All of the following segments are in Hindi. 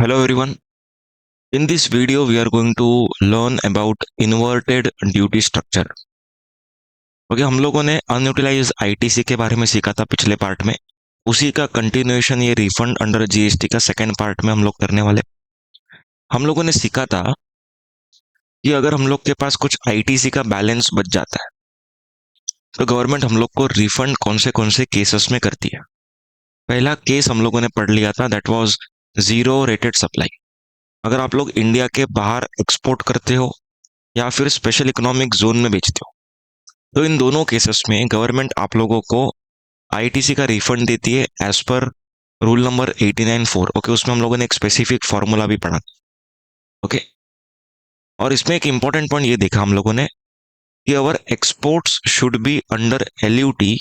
Hello everyone. In this video, we are going to learn about inverted duty structure. Okay हम लोगों ने अनयूटिलाइज आईटीसी के बारे में सीखा था पिछले पार्ट में। उसी का कंटिन्यूएशन ये रिफंड अंडर जीएसटी का सेकंड पार्ट में हम लोग करने वाले। हम लोगों ने सीखा था कि अगर हम लोग के पास कुछ आईटीसी का बैलेंस बच जाता है तो गवर्नमेंट हम लोग को रिफंड कौन से केसेस में करती है। पहला केस हम लोगों ने पढ़ लिया था, that was zero rated supply. अगर आप लोग इंडिया के बाहर एक्सपोर्ट करते हो या फिर स्पेशल इकोनॉमिक जोन में बेचते हो तो इन दोनों केसेस में गवर्नमेंट आप लोगों को आईटीसी का रिफंड देती है as per rule number 89(4). Okay, उसमें हम लोगों ने एक स्पेसिफिक फॉर्मूला भी पढ़ा। ओके, और इसमें एक इंपॉर्टेंट पॉइंट ये देखा हम लोगों ने कि our exports should be under LUT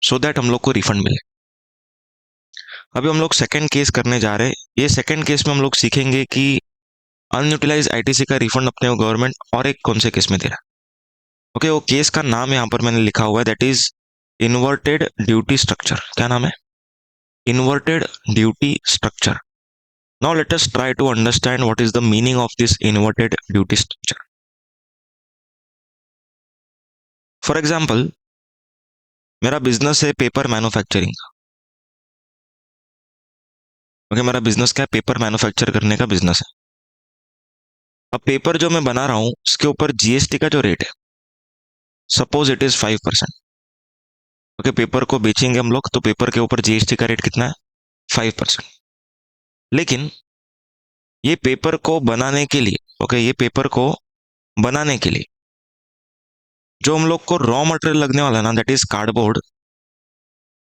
so that हम लोग को रिफंड मिले। अभी हम लोग सेकेंड केस करने जा रहे हैं। ये सेकेंड केस में हम लोग सीखेंगे कि अनयूटिलाइज आईटीसी का रिफंड अपने गवर्नमेंट और एक कौन से केस में दे रहा है। ओके, वो केस का नाम यहाँ पर मैंने लिखा हुआ है, that is inverted duty structure. क्या नाम है? Inverted duty structure. Now let us try to understand what is the meaning of this inverted duty structure. For example, मेरा बिजनेस है पेपर मैन्युफैक्चरिंग का। ओके, मेरा बिजनेस क्या है? पेपर मैन्युफैक्चर करने का बिजनेस है। अब पेपर जो मैं बना रहा हूं उसके ऊपर जीएसटी का जो रेट है, suppose it is 5%। Okay, paper को बेचेंगे हम लोग तो पेपर के ऊपर जीएसटी का रेट कितना है? 5%। लेकिन ये पेपर को बनाने के लिए, ओके, ये पेपर को बनाने के लिए जो हम लोग को रॉ मटेरियल लगने वाला ना, that is cardboard,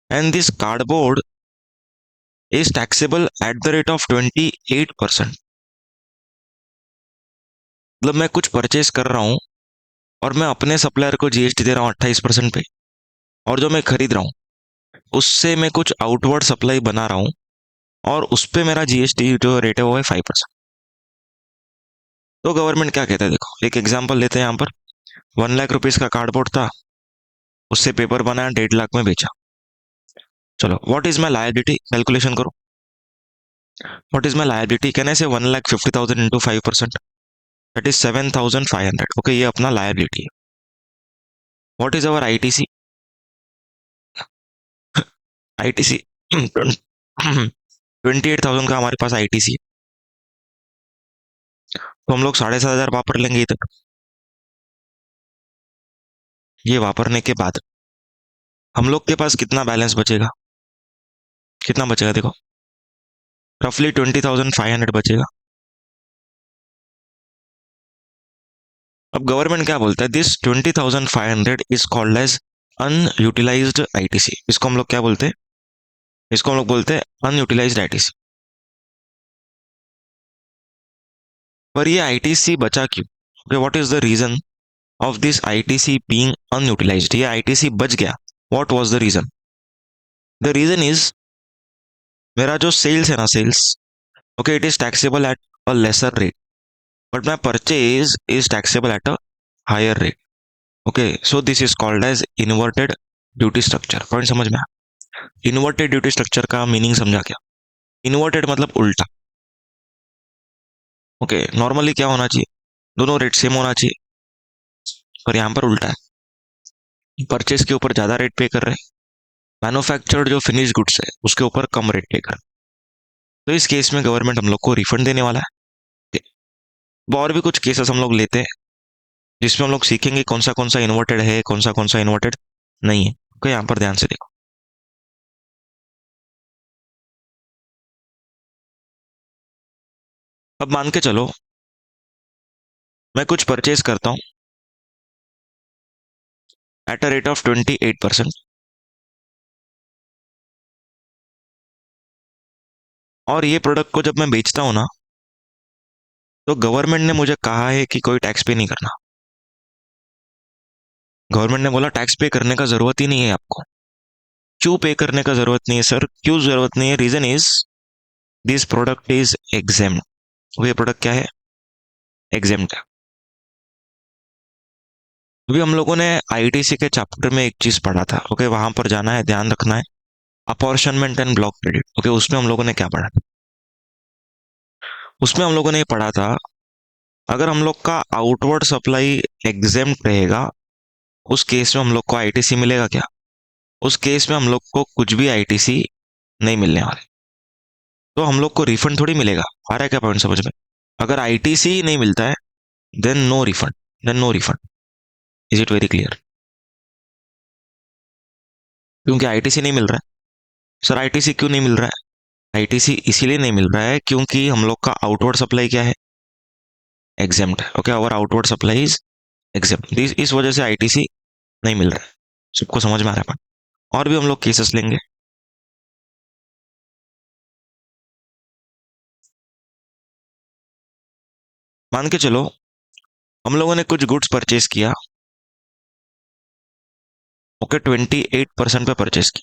and this cardboard is taxable at the rate of 28%। मतलब मैं कुछ परचेज कर रहा हूं और मैं अपने सप्लायर को जीएसटी दे रहा हूं 28% पे, और जो मैं खरीद रहा हूं उससे मैं कुछ आउटवर्ड सप्लाई बना रहा हूं और उस पर मेरा जीएसटी जो रेट है वो है 5%। तो गवर्नमेंट क्या कहता है, देखो एक एग्जांपल लेते हैं। यहाँ पर 1 लाख रुपीज का कार्डबोर्ड था, उससे पेपर बनाया, 1.5 लाख में बेचा। चलो, what is my liability? Calculation करो। What is my liability? Can I say 1,50,000 into 5%, that is 7,500। Okay, ये अपना लायबिलिटी है। What is our ITC? ITC 28,000 का हमारे पास आईटीसी। तो हम लोग 7,500 वापर लेंगे इधर। ये वापरने के बाद हम लोग के पास कितना बैलेंस बचेगा? कितना बचेगा देखो, रफली 20,500 बचेगा। अब गवर्नमेंट क्या बोलता है, this 20,500 is called as unutilized ITC. इसको हम लोग क्या बोलते हैं? इसको हम लोग बोलते हैं अनयूटिलाइज्ड आईटीसी। पर ये आईटीसी बचा क्यों? Okay, what is the reason of this ITC being unutilized? ये आईटीसी बच गया, what was the reason? The reason is, मेरा जो सेल्स है ना, sales, okay, it is taxable at a lesser rate, but my purchase is taxable at a higher rate. Okay, so this is called as inverted duty structure. Point समझ में आया? इन्वर्टेड ड्यूटी स्ट्रक्चर का मीनिंग समझा क्या? इन्वर्टेड मतलब उल्टा। ओके, नॉर्मली क्या होना चाहिए? दोनों रेट सेम होना चाहिए, पर यहाँ पर उल्टा है। परचेज के ऊपर ज्यादा रेट पे कर रहे हैं, मैन्युफैक्चर्ड जो फिनिश गुड्स है उसके ऊपर कम रेट पे कर रहे हैं। तो इस केस में गवर्नमेंट हम लोग को रिफंड देने वाला है। और भी कुछ केसेस हम लोग लेते हैं जिसमें हम लोग सीखेंगे कौन सा इन्वर्टेड है, कौन सा इन्वर्टेड नहीं है। ओके, यहाँ पर ध्यान से देखो। अब मान के चलो मैं कुछ परचेज करता हूँ एट अ रेट ऑफ 28%, और ये प्रोडक्ट को जब मैं बेचता हूँ ना, तो गवर्नमेंट ने मुझे कहा है कि कोई टैक्स पे नहीं करना। गवर्नमेंट ने बोला टैक्स पे करने का जरूरत ही नहीं है आपको। क्यों पे करने का जरूरत नहीं है सर? क्यों जरूरत नहीं है? Reason is this product is exempt. वो ये प्रोडक्ट क्या है? एग्जेम्प्ट है। अभी हम लोगों ने आईटीसी के चैप्टर में एक चीज पढ़ा था, ओके, वहां पर जाना है, ध्यान रखना है, apportionment and block credit. Okay, उसमें हम लोगों ने क्या पढ़ा था? उसमें हम लोगों ने ये पढ़ा था, अगर हम लोग का आउटवर्ड सप्लाई एग्जेम्प्ट रहेगा, उस केस में हम लोग को आईटीसी मिलेगा क्या? उस केस में हम लोग को कुछ भी आईटीसी नहीं मिलने वाले। तो हम लोग को रिफंड थोड़ी मिलेगा। आ रहा है क्या पॉइंट समझ में? अगर आईटीसी ही नहीं मिलता है, then no refund, then no refund. Is it very clear? क्योंकि आईटीसी नहीं मिल रहा है। सर आईटीसी क्यों नहीं मिल रहा है? आईटीसी इसीलिए नहीं मिल रहा है क्योंकि हम लोग का आउटवर्ड सप्लाई क्या है? एग्जेम्प्ट है। Okay, our outward supply is exempt, इस वजह से आईटीसी नहीं मिल रहा है। सबको समझ में आ रहा है? और भी हम लोग केसेस लेंगे। मान के चलो हम लोगों ने कुछ गुड्स परचेज किया। ओके, 28% पे परचेज की।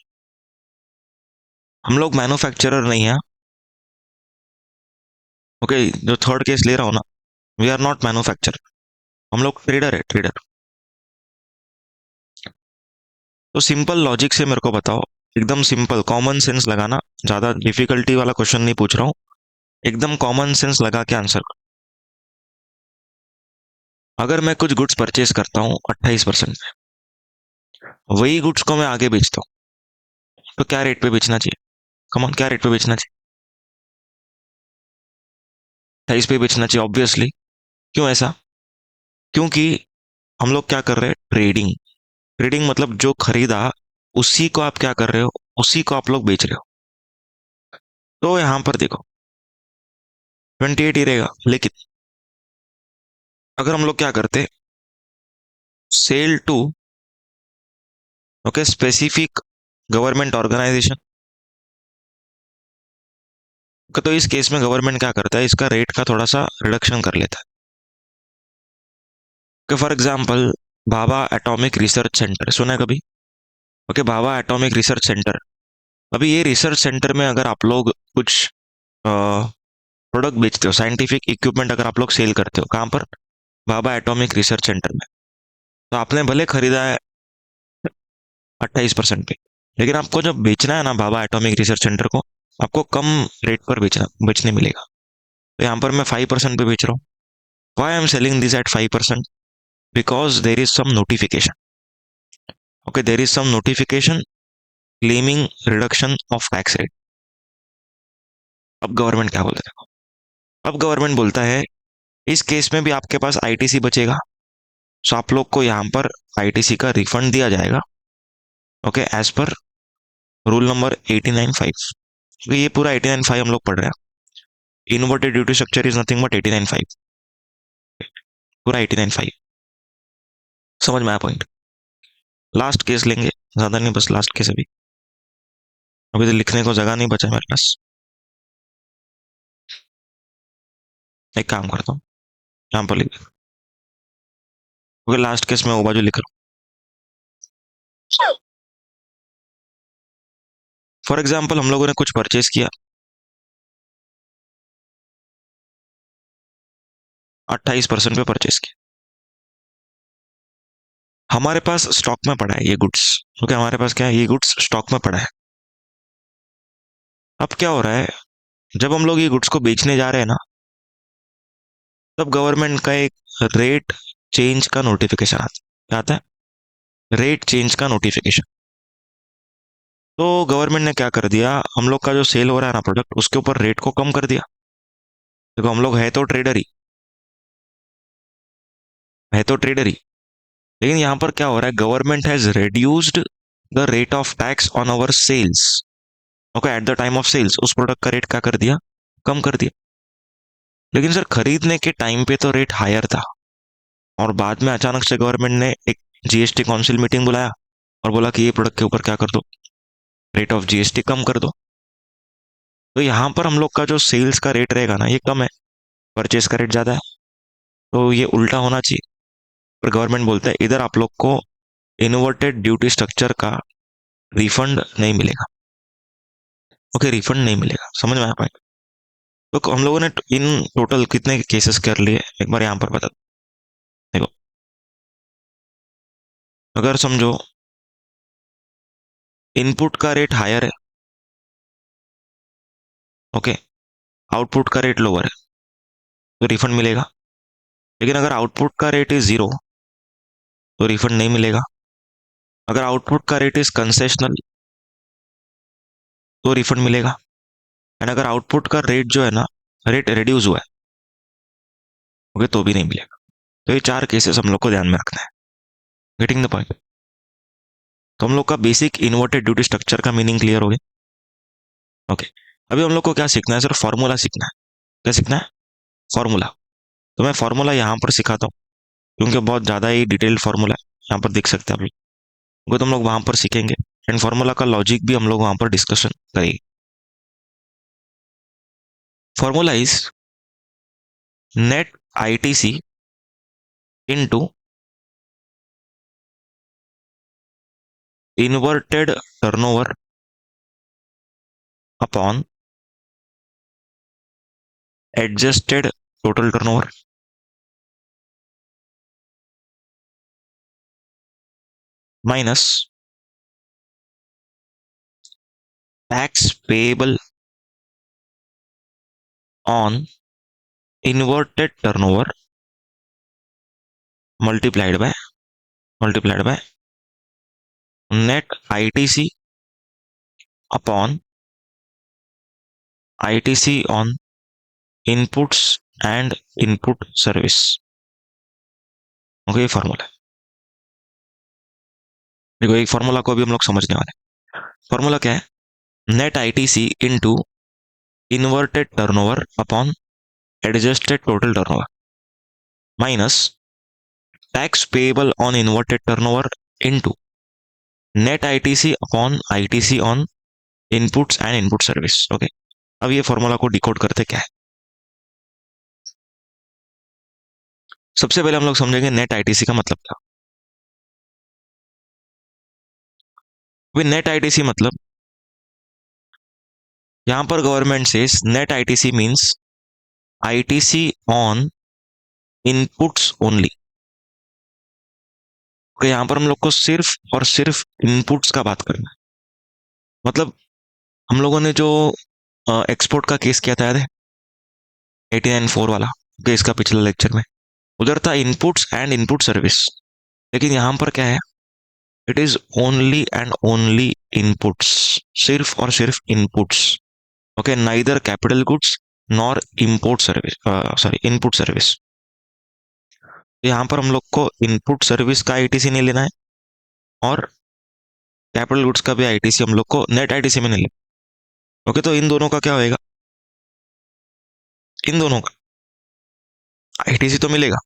हम लोग मैन्युफैक्चरर नहीं है। ओके, जो थर्ड केस ले रहा हूं ना, वी आर नॉट मैन्युफैक्चरर, हम लोग ट्रेडर है, ट्रेडर। तो सिंपल लॉजिक से मेरे को बताओ, एकदम सिंपल कॉमन सेंस लगाना, ज्यादा डिफिकल्टी वाला क्वेश्चन नहीं पूछ रहा हूँ, एकदम कॉमन सेंस लगा के आंसर करो। अगर मैं कुछ गुड्स परचेज करता हूँ 28% में, वही गुड्स को मैं आगे बेचता हूँ, तो क्या रेट पे बेचना चाहिए? कमान, क्या रेट पे बेचना चाहिए? 28 पे बेचना चाहिए ऑब्वियसली। क्यों ऐसा? क्योंकि हम लोग क्या कर रहे हैं? ट्रेडिंग। ट्रेडिंग मतलब जो खरीदा उसी को आप क्या कर रहे हो? उसी को आप लोग बेच रहे हो। तो यहां पर देखो 28 ही रहेगा, लेकिन अगर हम लोग क्या करते, sale to, okay, specific government organization, तो इस केस में गवर्नमेंट क्या करता है? इसका रेट का थोड़ा सा रिडक्शन कर लेता है। कि for example Bhabha atomic research centre सुना है कभी? Okay, Bhabha atomic research centre. अभी ये रिसर्च सेंटर में अगर आप लोग कुछ प्रोडक्ट बेचते हो, साइंटिफिक इक्विपमेंट अगर आप लोग सेल करते हो, कहाँ पर? भाभा एटॉमिक रिसर्च सेंटर में। तो आपने भले खरीदा है 28% पे, लेकिन आपको जब बेचना है ना भाभा एटॉमिक रिसर्च सेंटर को, आपको कम रेट पर बेचने मिलेगा। तो यहाँ पर मैं 5% पे बेच रहा हूँ। Why I am selling this at 5%? Because there is some notification. Okay, there is some notification claiming reduction of tax rate. अब गवर्नमेंट क्या बोलता है? अब गवर्नमेंट बोलता है इस केस में भी आपके पास आईटीसी बचेगा, सो आप लोग को यहाँ पर आईटीसी का रिफंड दिया जाएगा। Okay, as per rule number 89(5). ये पूरा 89(5) हम लोग पढ़ रहे हैं। Inverted duty structure is nothing but 89(5), पूरा 89(5। समझ में आया पॉइंट? लास्ट केस लेंगे, ज्यादा नहीं, बस लास्ट केस। अभी अभी तो लिखने को जगह नहीं बचा मेरे पास। एक काम करता हूँ, यहाँ पर लिख, ओके, लास्ट केस में वो बाजू लिख रहा हूँ। फॉर एग्जाम्पल हम लोगों ने कुछ परचेज किया, 28% पे परचेज किया, हमारे पास स्टॉक में पड़ा है ये गुड्स। ओके, हमारे पास क्या है? ये गुड्स स्टॉक में पड़ा है। अब क्या हो रहा है, जब हम लोग ये गुड्स को बेचने जा रहे हैं ना, तब गवर्नमेंट का एक रेट चेंज का नोटिफिकेशन आता है। क्या आता है? रेट चेंज का नोटिफिकेशन। तो गवर्नमेंट ने क्या कर दिया, हम लोग का जो सेल हो रहा है ना प्रोडक्ट, उसके ऊपर रेट को कम कर दिया। देखो हम लोग है तो ट्रेडर ही, है तो ट्रेडर ही, लेकिन यहाँ पर क्या हो रहा है, government has reduced the rate of tax on our sales. Okay, at the time of sales उस प्रोडक्ट का रेट क्या कर दिया? कम कर दिया। लेकिन सर खरीदने के टाइम पे तो रेट हायर था, और बाद में अचानक से गवर्नमेंट ने एक जीएसटी काउंसिल मीटिंग बुलाया और बोला कि ये प्रोडक्ट के ऊपर क्या कर दो, रेट ऑफ जीएसटी कम कर दो। तो यहाँ पर हम लोग का जो सेल्स का रेट रहेगा ना, ये कम है, परचेज का रेट ज्यादा है। तो ये उल्टा होना चाहिए, पर गवर्नमेंट बोलता है इधर आप लोग को इन्वर्टेड ड्यूटी स्ट्रक्चर का रिफंड नहीं मिलेगा। ओके, रिफंड नहीं मिलेगा। समझ में आया पॉइंट? तो हम लोगों ने इन टोटल कितने केसेस कर लिए, एक बार यहाँ पर बता दो। देखो, अगर समझो इनपुट का रेट हायर है, ओके, आउटपुट का रेट लोअर है, तो रिफंड मिलेगा। लेकिन अगर आउटपुट का रेट इज 0 तो रिफंड नहीं मिलेगा। अगर आउटपुट का रेट इज कंसेशनल तो रिफंड मिलेगा। एंड अगर आउटपुट का रेट जो है ना, रेट रिड्यूस हुआ है, ओके, तो भी नहीं मिलेगा। तो ये 4 केसेस हम लोग को ध्यान में रखना है। Getting the point? तो हम लोग का बेसिक इन्वर्टेड ड्यूटी स्ट्रक्चर का मीनिंग क्लियर हो गया। ओके, अभी हम लोग को क्या सीखना है? सिर्फ फॉर्मूला सीखना है। क्या सीखना है? फॉर्मूला। तो मैं फॉर्मूला यहाँ पर सिखाता हूँ, क्योंकि बहुत ज़्यादा ही डिटेल्ड फॉर्मूला है, यहाँ पर देख सकते हैं आप लोग। वो तो हम लोग वहाँ पर सीखेंगे, एंड फॉर्मूला का लॉजिक भी हम लोग वहाँ पर डिस्कशन करेंगे। Formula is net ITC into inverted turnover upon adjusted total turnover minus tax payable on inverted turnover multiplied by net ITC upon ITC on inputs and input service. Okay, ये फॉर्मूला है। देखो, एक फॉर्मूला को भी हम लोग समझने वाले हैं। फॉर्मूला क्या है? Net ITC into inverted turnover upon adjusted total turnover minus tax payable on inverted turnover into net ITC upon ITC on inputs and input service. Okay, अब ये फॉर्मूला को डिकोड करते क्या है? सबसे पहले हम लोग समझेंगे नेट आईटीसी का मतलब क्या। नेट आईटीसी मतलब, यहां पर गवर्नमेंट से net ITC means ITC on inputs only. तो यहां पर हम लोग को सिर्फ और सिर्फ इनपुट्स का बात करना है। मतलब हम लोगों ने जो एक्सपोर्ट का केस किया था, याद है? 89(4) वाला केस का पिछले लेक्चर में, उधर था इनपुट्स एंड इनपुट सर्विस। लेकिन यहां पर क्या है? It is only and only inputs, सिर्फ और सिर्फ inputs. Okay, neither capital goods nor import service, sorry, input service. यहाँ पर हम लोग को इनपुट सर्विस का आईटीसी नहीं लेना है, और कैपिटल गुड्स का भी आईटीसी हम लोग को नेट आईटीसी में नहीं लेना। ओके, तो इन दोनों का क्या होएगा? इन दोनों का आईटीसी तो मिलेगा,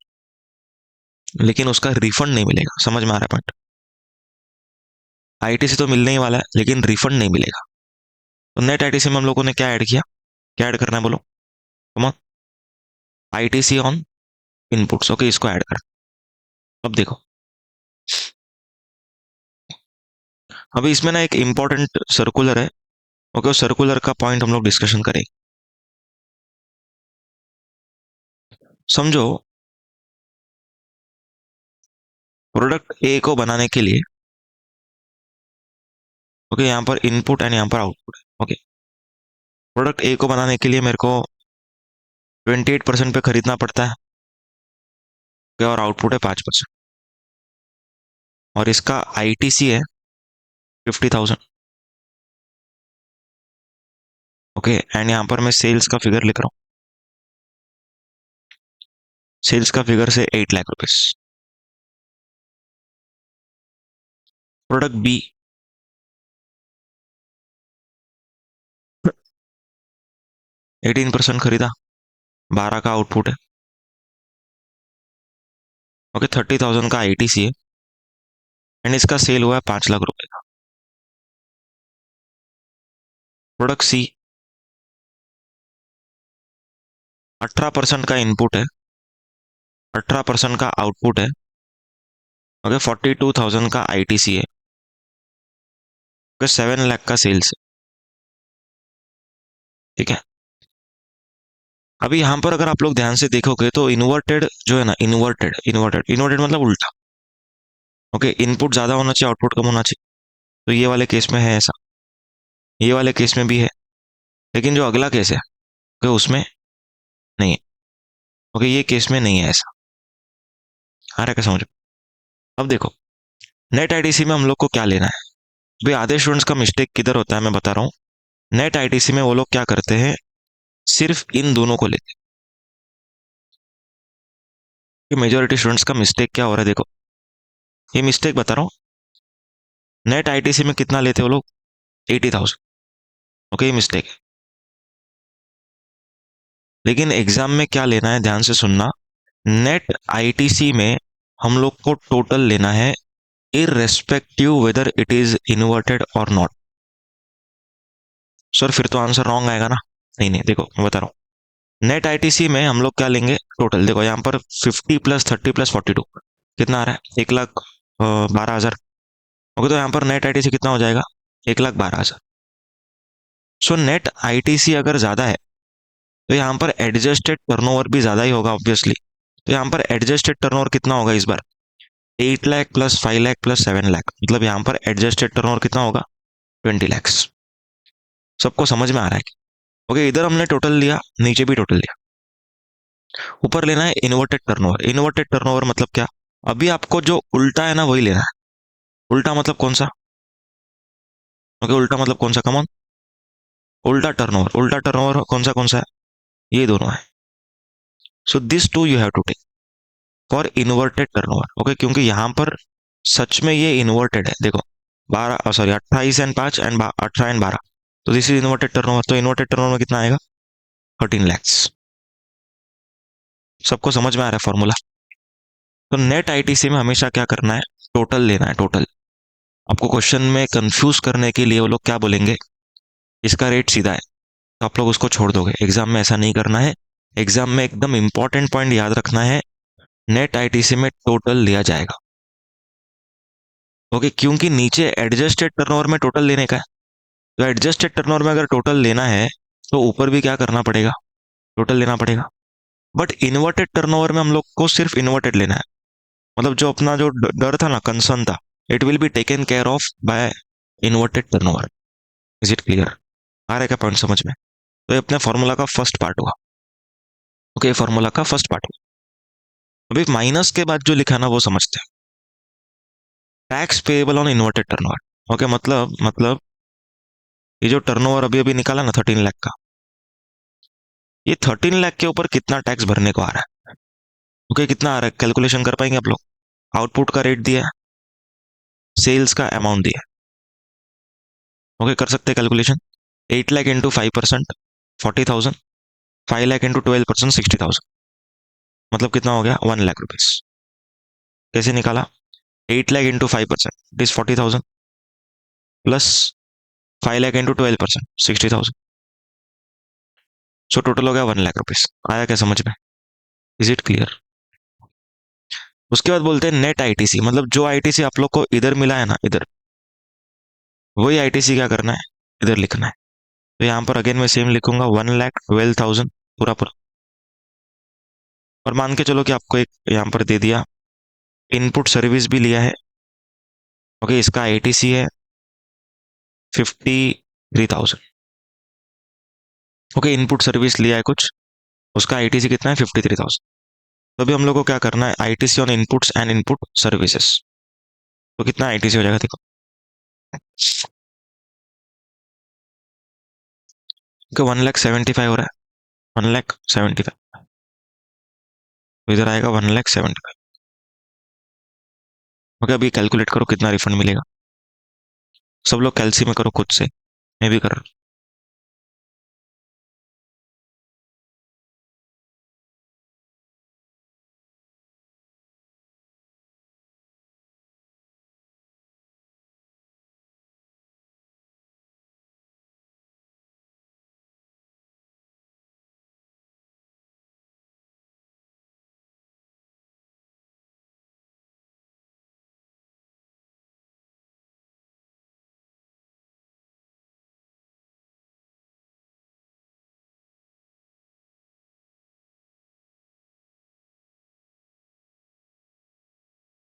लेकिन उसका रिफंड नहीं मिलेगा। समझ में आ रहा है पॉइंट? आईटीसी तो मिलने ही वाला है, लेकिन रिफंड नहीं मिलेगा। तो नेट आईटीसी में हम लोगों ने क्या ऐड किया? क्या ऐड करना है बोलो? Come on, ITC on inputs. Okay, इसको ऐड कर। अब देखो, अभी इसमें ना एक इंपॉर्टेंट सर्कुलर है। ओके, उस सर्कुलर का पॉइंट हम लोग डिस्कशन करें। समझो, प्रोडक्ट ए को बनाने के लिए, ओके, यहाँ पर इनपुट एंड यहाँ पर आउटपुट है। ओके, प्रोडक्ट ए को बनाने के लिए मेरे को 28% पे खरीदना पड़ता है, और आउटपुट है 5%, और इसका आईटीसी है 50,000। ओके, एंड यहाँ पर मैं सेल्स का फिगर लिख रहा हूँ। सेल्स का फिगर से 8 लाख रुपीज। प्रोडक्ट बी, 18% खरीदा, 12 का आउटपुट है। ओके, 30,000 का आईटीसी है, एंड इसका सेल हुआ है 5 लाख रुपए का। प्रोडक्ट सी, 18% का इनपुट है, 18% का आउटपुट है। ओके, 42,000 का आईटीसी है। ओके, 7 लाख का सेल्स है। ठीक है, अभी यहाँ पर अगर आप लोग ध्यान से देखोगे तो इन्वर्टेड जो है ना, इन्वर्टेड इन्वर्टेड इन्वर्टेड मतलब उल्टा। ओके, इनपुट ज्यादा होना चाहिए, आउटपुट कम होना चाहिए। तो ये वाले केस में है ऐसा, ये वाले केस में भी है, लेकिन जो अगला केस है, तो उसमें नहीं है। ओके, ये केस में नहीं है ऐसा। आ रहा है क्या समझ? अब देखो, नेट आईटीसी में हम लोग को क्या लेना है। भाई आधे स्टूडेंट्स का मिस्टेक किधर होता है मैं बता रहा हूँ। नेट आईटीसी में वो लोग क्या करते हैं, सिर्फ इन दोनों को लेते हैं। मेजोरिटी स्टूडेंट्स का मिस्टेक क्या हो रहा है देखो, ये मिस्टेक बता रहा हूँ। नेट आईटीसी में कितना लेते हैं वो लोग, 80,000। ओके, ये मिस्टेक है। लेकिन एग्जाम में क्या लेना है, ध्यान से सुनना। नेट आईटीसी में हम लोग को टोटल लेना है, irrespective whether it is inverted और नॉट। सर फिर तो आंसर रॉन्ग आएगा ना। नहीं नहीं, देखो मैं बता रहा हूँ। नेट आईटीसी में हम लोग क्या लेंगे, टोटल। देखो यहाँ पर 50 प्लस 30 प्लस 42 कितना आ रहा है, 1,12,000। ओके, तो यहाँ पर नेट आईटीसी कितना हो जाएगा, 1,12,000। सो नेट आईटीसी अगर ज्यादा है तो यहाँ पर एडजस्टेड टर्नओवर भी ज्यादा ही होगा ऑब्वियसली। तो यहाँ पर एडजस्टेड टर्नओवर कितना होगा इस बार, 8 लाख प्लस 5 लाख प्लस 7 लाख, मतलब यहाँ पर एडजस्टेड टर्नओवर कितना होगा, 20 लैक्स। सबको समझ में आ रहा है? ओके, इधर हमने टोटल लिया, नीचे भी टोटल लिया। ऊपर लेना है इन्वर्टेड टर्नओवर। इन्वर्टेड टर्नओवर मतलब क्या, अभी आपको जो उल्टा है ना वही लेना है। उल्टा मतलब कौन सा, ओके, उल्टा मतलब कौन सा, कमॉन। उल्टा टर्नओवर, उल्टा टर्नओवर कौन सा है, ये दोनों है। So this two you have to take for inverted turnover. Okay, क्योंकि यहाँ पर सच में ये इन्वर्टेड है। देखो 12, सॉरी 28 एंड 5 एंड 18 एंड 12, तो दिस इज इन्वर्टेड टर्नओवर। तो इन्वर्टेड टर्नओवर में कितना आएगा, 13 लैक्स। सबको समझ में आ रहा है फॉर्मूला? तो नेट आईटीसी में हमेशा क्या करना है, टोटल लेना है, टोटल। आपको क्वेश्चन में कंफ्यूज करने के लिए वो लोग क्या बोलेंगे, इसका रेट सीधा है, तो आप लोग उसको छोड़ दोगे। एग्जाम में ऐसा नहीं करना है। एग्जाम में एकदम इंपॉर्टेंट पॉइंट याद रखना है, नेट आईटीसी में टोटल लिया जाएगा। ओके, क्योंकि नीचे एडजस्टेड टर्नओवर में टोटल लेने का है। तो एडजस्टेड टर्नओवर में अगर टोटल लेना है तो ऊपर भी क्या करना पड़ेगा, टोटल लेना पड़ेगा। बट इन्वर्टेड टर्नओवर में हम लोग को सिर्फ इन्वर्टेड लेना है। मतलब जो अपना जो डर था ना, कंसर्न था, it will be taken care of by inverted turnover. Is it clear? आ रहा है क्या पॉइंट समझ में? तो ये अपने फॉर्मूला का फर्स्ट पार्ट हुआ। ओके, फॉर्मूला का फर्स्ट पार्ट हुआ। अभी माइनस के बाद जो लिखा ना वो समझते हैं। Tax payable on inverted turnover. Okay, मतलब ये जो टर्नओवर अभी अभी निकाला ना 13 लाख का, ये 13 लाख के ऊपर कितना टैक्स भरने को आ रहा है। ओके, कितना आ रहा है कैलकुलेशन कर पाएंगे आप लोग? आउटपुट का रेट दिया है, सेल्स का अमाउंट दिया है। ओके, कर सकते हैं calculation. 8 lakh into 5%, 40,000। 5 lakh into 12%, 60,000। मतलब कितना हो गया, 1 लाख रुपीज। कैसे निकाला, 8 lakh into 5%, it is 40,000, plus 5 lakh into 12%, 60,000। So total हो गया 1 लाख रुपीज। आया क्या समझ में? Is it clear? उसके बाद बोलते हैं नेट आईटीसी, मतलब जो आईटीसी आप लोग को इधर मिला है ना, इधर वही आईटीसी क्या करना है, इधर लिखना है। तो यहाँ पर अगेन मैं सेम लिखूंगा, 1,12,000 पूरा पूरा। और मान के चलो कि आपको एक यहाँ पर दे दिया, इनपुट सर्विस भी लिया है। ओके, इसका आईटीसी है 53,000। ओके, इनपुट सर्विस लिया है कुछ, उसका आईटीसी कितना है, 53,000। तो अभी हम लोग को क्या करना है, ITC on inputs and input services. तो कितना आईटीसी हो जाएगा देखो, ओके 1,75,000 हो रहा है, 1,75,000। तो इधर आएगा 1,75,000। ओके, अभी कैलकुलेट करो कितना रिफंड मिलेगा। सब लोग कैलसी में करो खुद से, मैं भी कर रहा हूँ।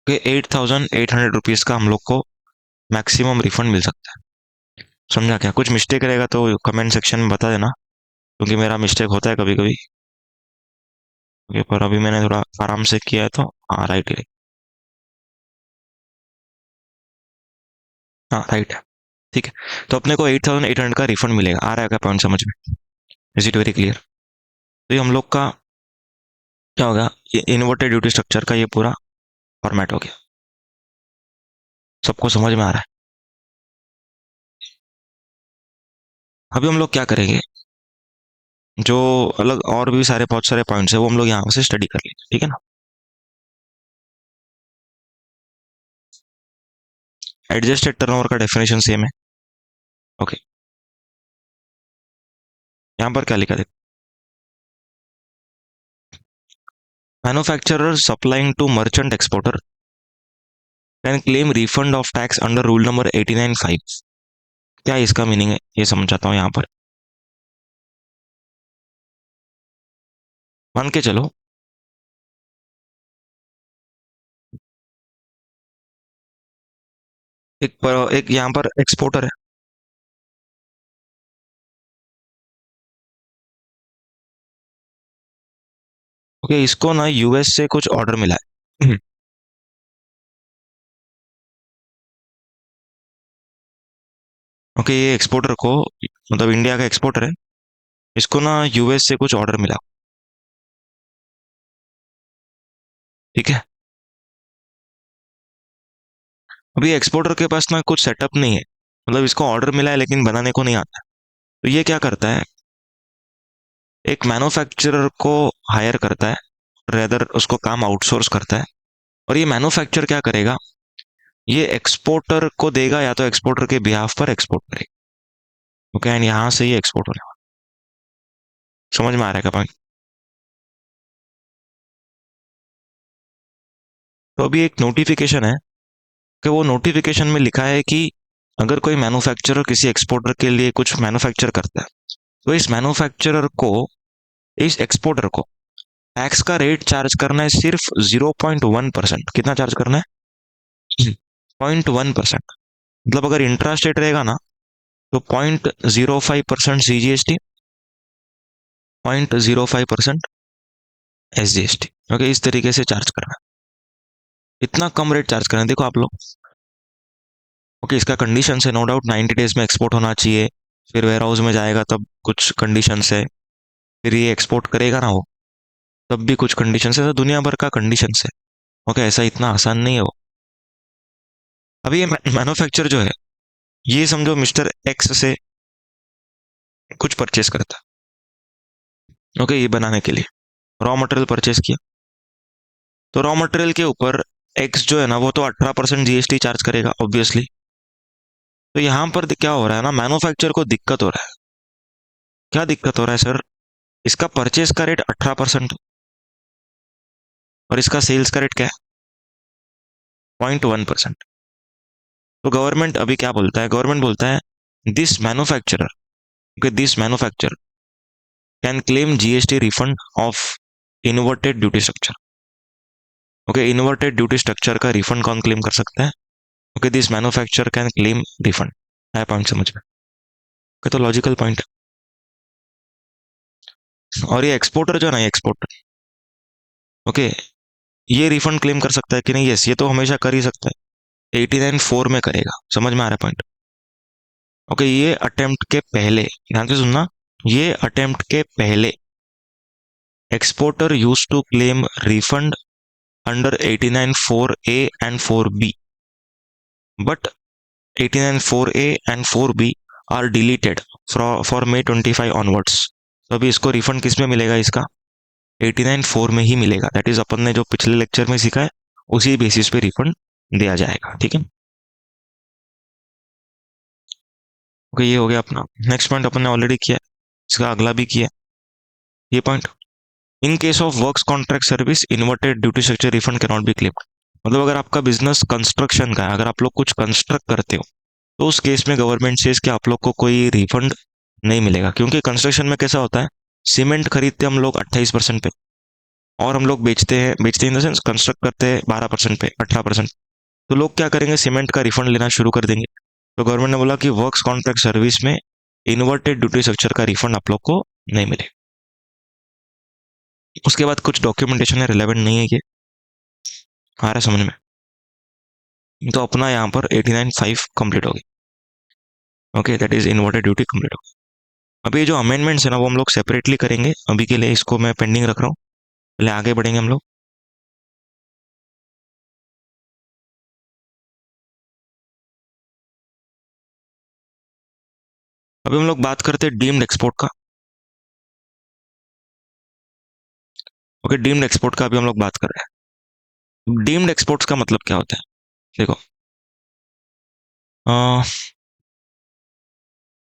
ओके, 8,800 रुपीज का हम लोग को मैक्सिमम रिफंड मिल सकता है। समझा क्या? कुछ मिस्टेक रहेगा तो कमेंट सेक्शन में बता देना, क्योंकि मेरा मिस्टेक होता है कभी कभी। ओके, पर अभी मैंने थोड़ा आराम से किया है तो हाँ राइट ही। हाँ राइट है। ठीक है, तो अपने को 8800 का रिफंड मिलेगा। आ रहा है क्या पॉइंट समझ में? Is it very clear? तो ये हम लोग का क्या होगा, ये इन्वर्टेड ड्यूटी स्ट्रक्चर का ये पूरा फॉर्मेट हो गया। सबको समझ में आ रहा है? अभी हम लोग क्या करेंगे, जो अलग और भी सारे बहुत सारे पॉइंट्स है वो हम लोग यहाँ से स्टडी कर लेंगे, ठीक है ना। एडजस्टेड टर्नओवर का डेफिनेशन सेम है। ओके, यहाँ पर क्या लिखा देखो, manufacturer supplying to merchant exporter can claim refund of tax under rule number 89(5). क्या इसका मीनिंग है ये समझाता हूँ यहाँ पर। मान के चलो एक यहाँ पर एक्सपोर्टर है। ओके, इसको ना यूएस से कुछ ऑर्डर मिला है। ओके, ये एक्सपोर्टर को, मतलब इंडिया का एक्सपोर्टर है, इसको ना यूएस से कुछ ऑर्डर मिला। ठीक है, अभी एक्सपोर्टर के पास ना कुछ सेटअप नहीं है, मतलब इसको ऑर्डर मिला है लेकिन बनाने को नहीं आता। तो ये क्या करता है, एक मैन्युफैक्चरर को हायर करता है, रेदर उसको काम आउटसोर्स करता है। और ये मैन्युफैक्चर क्या करेगा, ये एक्सपोर्टर को देगा या तो एक्सपोर्टर के बिहाफ पर एक्सपोर्ट करेगा। ओके, एंड यहाँ से ये एक्सपोर्ट होने वाला। समझ में आ रहा है क्या पॉइंट? तो अभी एक नोटिफिकेशन है कि वो नोटिफिकेशन में लिखा है कि अगर कोई मैन्युफैक्चरर किसी एक्सपोर्टर के लिए कुछ मैन्युफैक्चर करता है, तो इस मैन्युफैक्चरर को, इस एक्सपोर्टर को टैक्स का रेट चार्ज करना है सिर्फ 0.1%। कितना चार्ज करना है? 0.1%। मतलब अगर इंट्रा स्टेट रहेगा ना, तो 0.05% CGST, 0.05% SGST। ओके, इस तरीके से चार्ज करना है। इतना कम रेट चार्ज करना है, देखो आप लोग। ओके, इसका कंडीशन है नो डाउट, 90 डेज में एक्सपोर्ट होना चाहिए। फिर वेयर हाउस में जाएगा तब कुछ कंडीशन है। फिर ये एक्सपोर्ट करेगा ना वो, तब भी कुछ कंडीशन है। तो दुनिया भर का कंडीशन है। ओके, ऐसा इतना आसान नहीं है वो। अभी ये मैन्युफैक्चर जो है, ये समझो मिस्टर एक्स से कुछ परचेस करता है। ओके, ये बनाने के लिए रॉ मटेरियल परचेस किया, तो रॉ मटेरियल के ऊपर एक्स जो है ना, वो तो 18% जीएसटी चार्ज करेगा ऑब्वियसली। तो यहाँ पर क्या हो रहा है ना, मैन्युफैक्चर को दिक्कत हो रहा है। क्या दिक्कत हो रहा है सर? इसका परचेस का रेट 18% और इसका सेल्स का रेट क्या है? 0.1%। तो गवर्नमेंट अभी क्या बोलता है, गवर्नमेंट बोलता है this manufacturer, this manufacturer can claim GST refund of inverted duty structure. Okay, inverted duty structure का रिफंड कौन क्लेम कर सकता है? Okay, this manufacturer can claim refund. आया पॉइंट समझ में? ओके, तो लॉजिकल पॉइंट है। और ये एक्सपोर्टर जो है ना, एक्सपोर्टर, ओके, ये रिफंड क्लेम कर सकता है कि नहीं? यस, ये तो हमेशा कर ही सकता है। 89(4) में करेगा। समझ में आ रहा है पॉइंट? ओके, ये अटेम्प्ट के पहले, ध्यान से सुनना, ये अटेम्प्ट के पहले exporter use to claim refund under 89(4)(a) and 4(b), but 89(4)(a) and 4(b) are deleted for May 25 onwards. तो अभी इसको रिफंड किस में मिलेगा? इसका 89(4) में ही मिलेगा। दैट इज अपन ने जो पिछले लेक्चर में सीखा है, उसी बेसिस पे रिफंड दिया जाएगा। ठीक है, ओके, ये हो गया अपना। नेक्स्ट पॉइंट अपन ने ऑलरेडी किया है, इसका अगला भी किया है ये point. In case of works contract service inverted duty structure refund can not be claimed. मतलब अगर आपका बिजनेस कंस्ट्रक्शन का है, अगर आप लोग कुछ कंस्ट्रक्ट करते हो, तो उस केस में गवर्नमेंट से कि आप लोग को कोई रिफंड नहीं मिलेगा। क्योंकि कंस्ट्रक्शन में कैसा होता है, सीमेंट खरीदते हम लोग 28% पे, और हम लोग बेचते इन द सेंस कंस्ट्रक्ट करते हैं 12% पे, 18%। तो लोग क्या करेंगे, सीमेंट का रिफंड लेना शुरू कर देंगे। तो गवर्नमेंट ने बोला कि वर्क्स कॉन्ट्रैक्ट सर्विस में इन्वर्टेड ड्यूटी स्ट्रक्चर का रिफंड आप लोग को नहीं मिलेगा। उसके बाद कुछ डॉक्यूमेंटेशन है, रिलेवेंट नहीं है ये, आ रहा है समझ में? तो अपना यहाँ पर 89.5 कंप्लीट हो गई। Okay, that is inverted duty complete हो गई। अभी जो अमेंडमेंट्स है ना वो हम लोग सेपरेटली करेंगे, अभी के लिए इसको मैं पेंडिंग रख रहा हूँ, पहले आगे बढ़ेंगे हम लोग। अभी हम लोग बात करते हैं डीम्ड एक्सपोर्ट का। ओके, डीम्ड एक्सपोर्ट का अभी हम लोग बात कर रहे हैं। डीम्ड एक्सपोर्ट्स का मतलब क्या होता है? देखो, अ,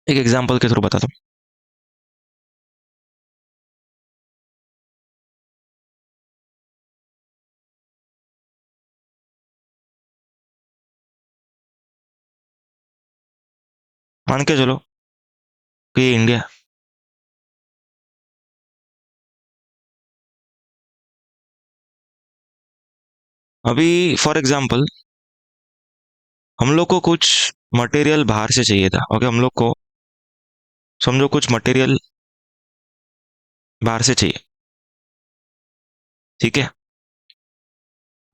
एक एग्जांपल के थ्रू बताता हूँ। मान के चलो कि ये इंडिया है। अभी फॉर एग्जांपल हम लोग को कुछ मटेरियल बाहर से चाहिए था। ओके, हम लोग को समझो कुछ मटेरियल बाहर से चाहिए, ठीक है?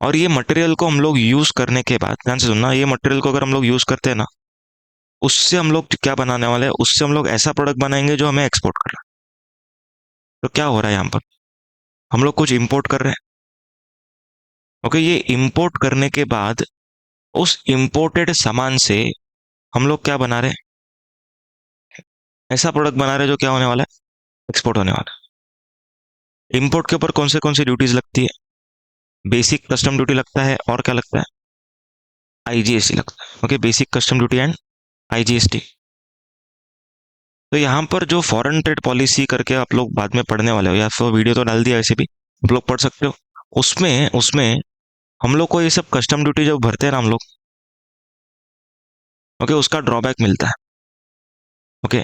और ये मटेरियल को हम लोग यूज करने के बाद, ध्यान से सुनना, ये मटेरियल को अगर हम लोग यूज करते हैं ना, उससे हम लोग क्या बनाने वाले हैं? उससे हम लोग ऐसा प्रोडक्ट बनाएंगे जो हमें एक्सपोर्ट करना है। तो क्या हो रहा है यहाँ पर? हम लोग कुछ इंपोर्ट कर रहे हैं। ओके, ये इंपोर्ट करने के बाद उस इंपोर्टेड सामान से हम लोग क्या बना रहे हैं? ऐसा प्रोडक्ट बना रहे हैं जो क्या होने वाला है? एक्सपोर्ट होने वाला है। इंपोर्ट के ऊपर कौन सी ड्यूटीज लगती है? बेसिक कस्टम ड्यूटी लगता है, और क्या लगता है? आईजीएसटी लगता है। Okay, basic custom duty and IGST. तो यहाँ पर जो फॉरेन ट्रेड पॉलिसी करके आप लोग बाद में पढ़ने वाले हो, या फिर वीडियो तो डाल दिया वैसे भी, आप लोग पढ़ सकते हो। उसमें उसमें हम लोग को ये सब कस्टम ड्यूटी जब भरते हैं ना हम लोग, ओके, उसका ड्रॉबैक मिलता है। ओके,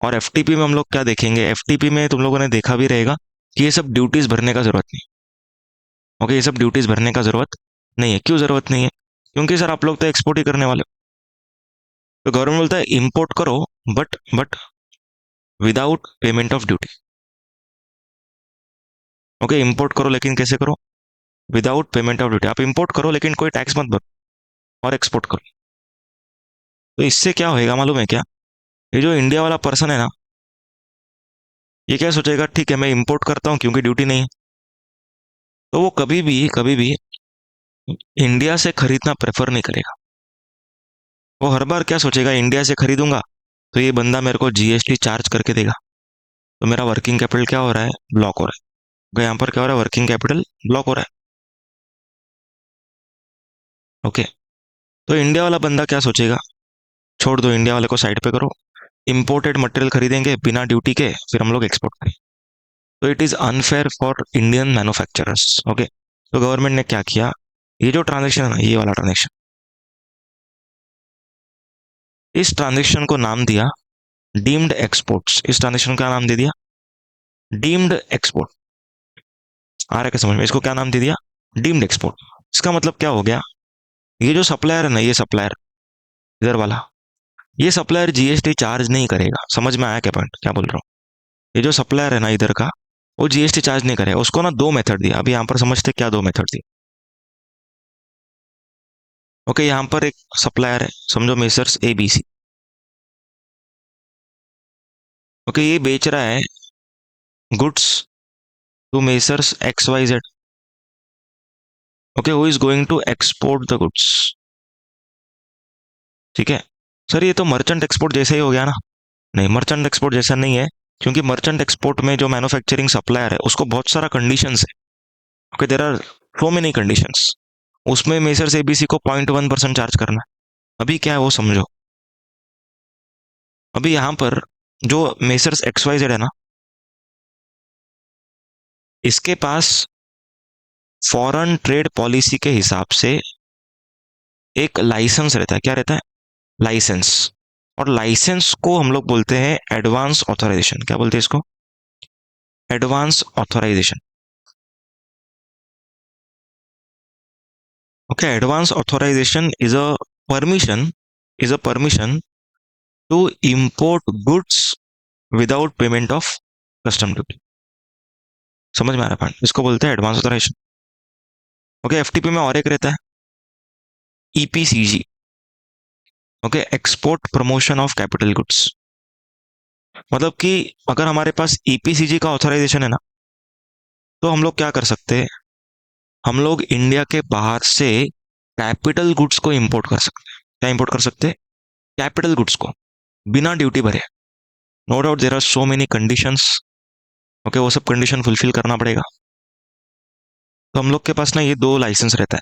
और एफटीपी में हम लोग क्या देखेंगे? एफटीपी में तुम लोगों ने देखा भी रहेगा कि ये सब ड्यूटीज भरने का जरूरत नहीं। ओके, ये सब ड्यूटीज भरने का जरूरत नहीं है। क्यों जरूरत नहीं है? क्योंकि सर आप लोग तो एक्सपोर्ट ही करने वाले हो। तो गवर्नमेंट बोलता है इंपोर्ट करो, but without payment of duty. Okay, import करो लेकिन कैसे करो? Without payment of duty. आप इंपोर्ट करो लेकिन कोई टैक्स मत भरो, और एक्सपोर्ट करो। तो इससे क्या होएगा मालूम है क्या? ये जो इंडिया वाला पर्सन है ना, ये क्या सोचेगा? ठीक है, मैं इंपोर्ट करता हूँ क्योंकि ड्यूटी नहीं है, तो वो कभी भी इंडिया से खरीदना प्रेफर नहीं करेगा। वो हर बार क्या सोचेगा? इंडिया से खरीदूंगा तो ये बंदा मेरे को जीएसटी चार्ज करके देगा, तो मेरा वर्किंग कैपिटल क्या हो रहा है? ब्लॉक हो रहा है। तो यहाँ पर क्या हो रहा है? वर्किंग कैपिटल ब्लॉक हो रहा है। ओके, तो इंडिया वाला बंदा क्या सोचेगा? छोड़ दो, इंडिया वाले को साइड पे करो, इंपोर्टेड मटेरियल खरीदेंगे बिना ड्यूटी के, फिर हम लोग एक्सपोर्ट करेंगे। तो it is unfair for Indian manufacturers. Okay, तो गवर्नमेंट ने क्या किया? ये जो ट्रांजेक्शन है ना, ये वाला ट्रांजेक्शन, इस ट्रांजेक्शन को नाम दिया डीम्ड एक्सपोर्ट्स। इस ट्रांजेक्शन का नाम दे दिया डीम्ड एक्सपोर्ट। आ रहा है क्या समझ में? इसको क्या नाम दे दिया? Deemed export. इसका मतलब क्या हो गया? ये जो सप्लायर है ना, ये सप्लायर इधर वाला, ये सप्लायर जीएसटी चार्ज नहीं करेगा। समझ में आया क्या पॉइंट क्या बोल रहा हूँ? ये जो सप्लायर है ना इधर का, वो जीएसटी चार्ज नहीं करेगा। उसको ना दो मेथड दिया। अभी यहाँ पर समझते क्या दो मेथड दिए? ओके, यहाँ पर एक सप्लायर है, समझो मेसर्स एबीसी। ओके, ये बेच रहा है goods to messrs X Y Z. Okay, who is going to export the goods. ठीक है सर, ये तो मर्चेंट एक्सपोर्ट जैसे ही हो गया ना? नहीं, मर्चेंट एक्सपोर्ट जैसा नहीं है, क्योंकि मर्चेंट एक्सपोर्ट में जो मैन्युफैक्चरिंग सप्लायर है उसको बहुत सारा कंडीशंस है। Okay, there are so many conditions. उसमें मेसर्स एबीसी को 0.1% चार्ज करना है। अभी क्या है वो समझो। अभी यहाँ पर जो मेसर्स एक्स वाई जेड है ना, इसके पास फॉरेन ट्रेड पॉलिसी के हिसाब से एक लाइसेंस रहता है। क्या रहता है? लाइसेंस। और लाइसेंस को हम लोग बोलते हैं एडवांस ऑथराइजेशन। क्या बोलते हैं इसको? Advance authorisation. Okay, advance authorization permission is a permission to import goods without payment of custom duty. समझ में आ रहा है पॉइंट? इसको बोलते हैं एडवांस ऑथराइजेशन। ओके, एफटीपी में और एक रहता है EPCG. Okay, export promotion of capital goods. मतलब कि अगर हमारे पास ईपीसीजी का ऑथराइजेशन है ना, तो हम लोग क्या कर सकते हैं, हम लोग इंडिया के बाहर से कैपिटल गुड्स को इंपोर्ट कर सकते हैं। क्या इंपोर्ट कर सकते हैं? कैपिटल गुड्स को, बिना ड्यूटी भरे। No doubt there are so many conditions. Okay, वो सब कंडीशन फुलफिल करना पड़ेगा। तो हम लोग के पास ना ये दो लाइसेंस रहता है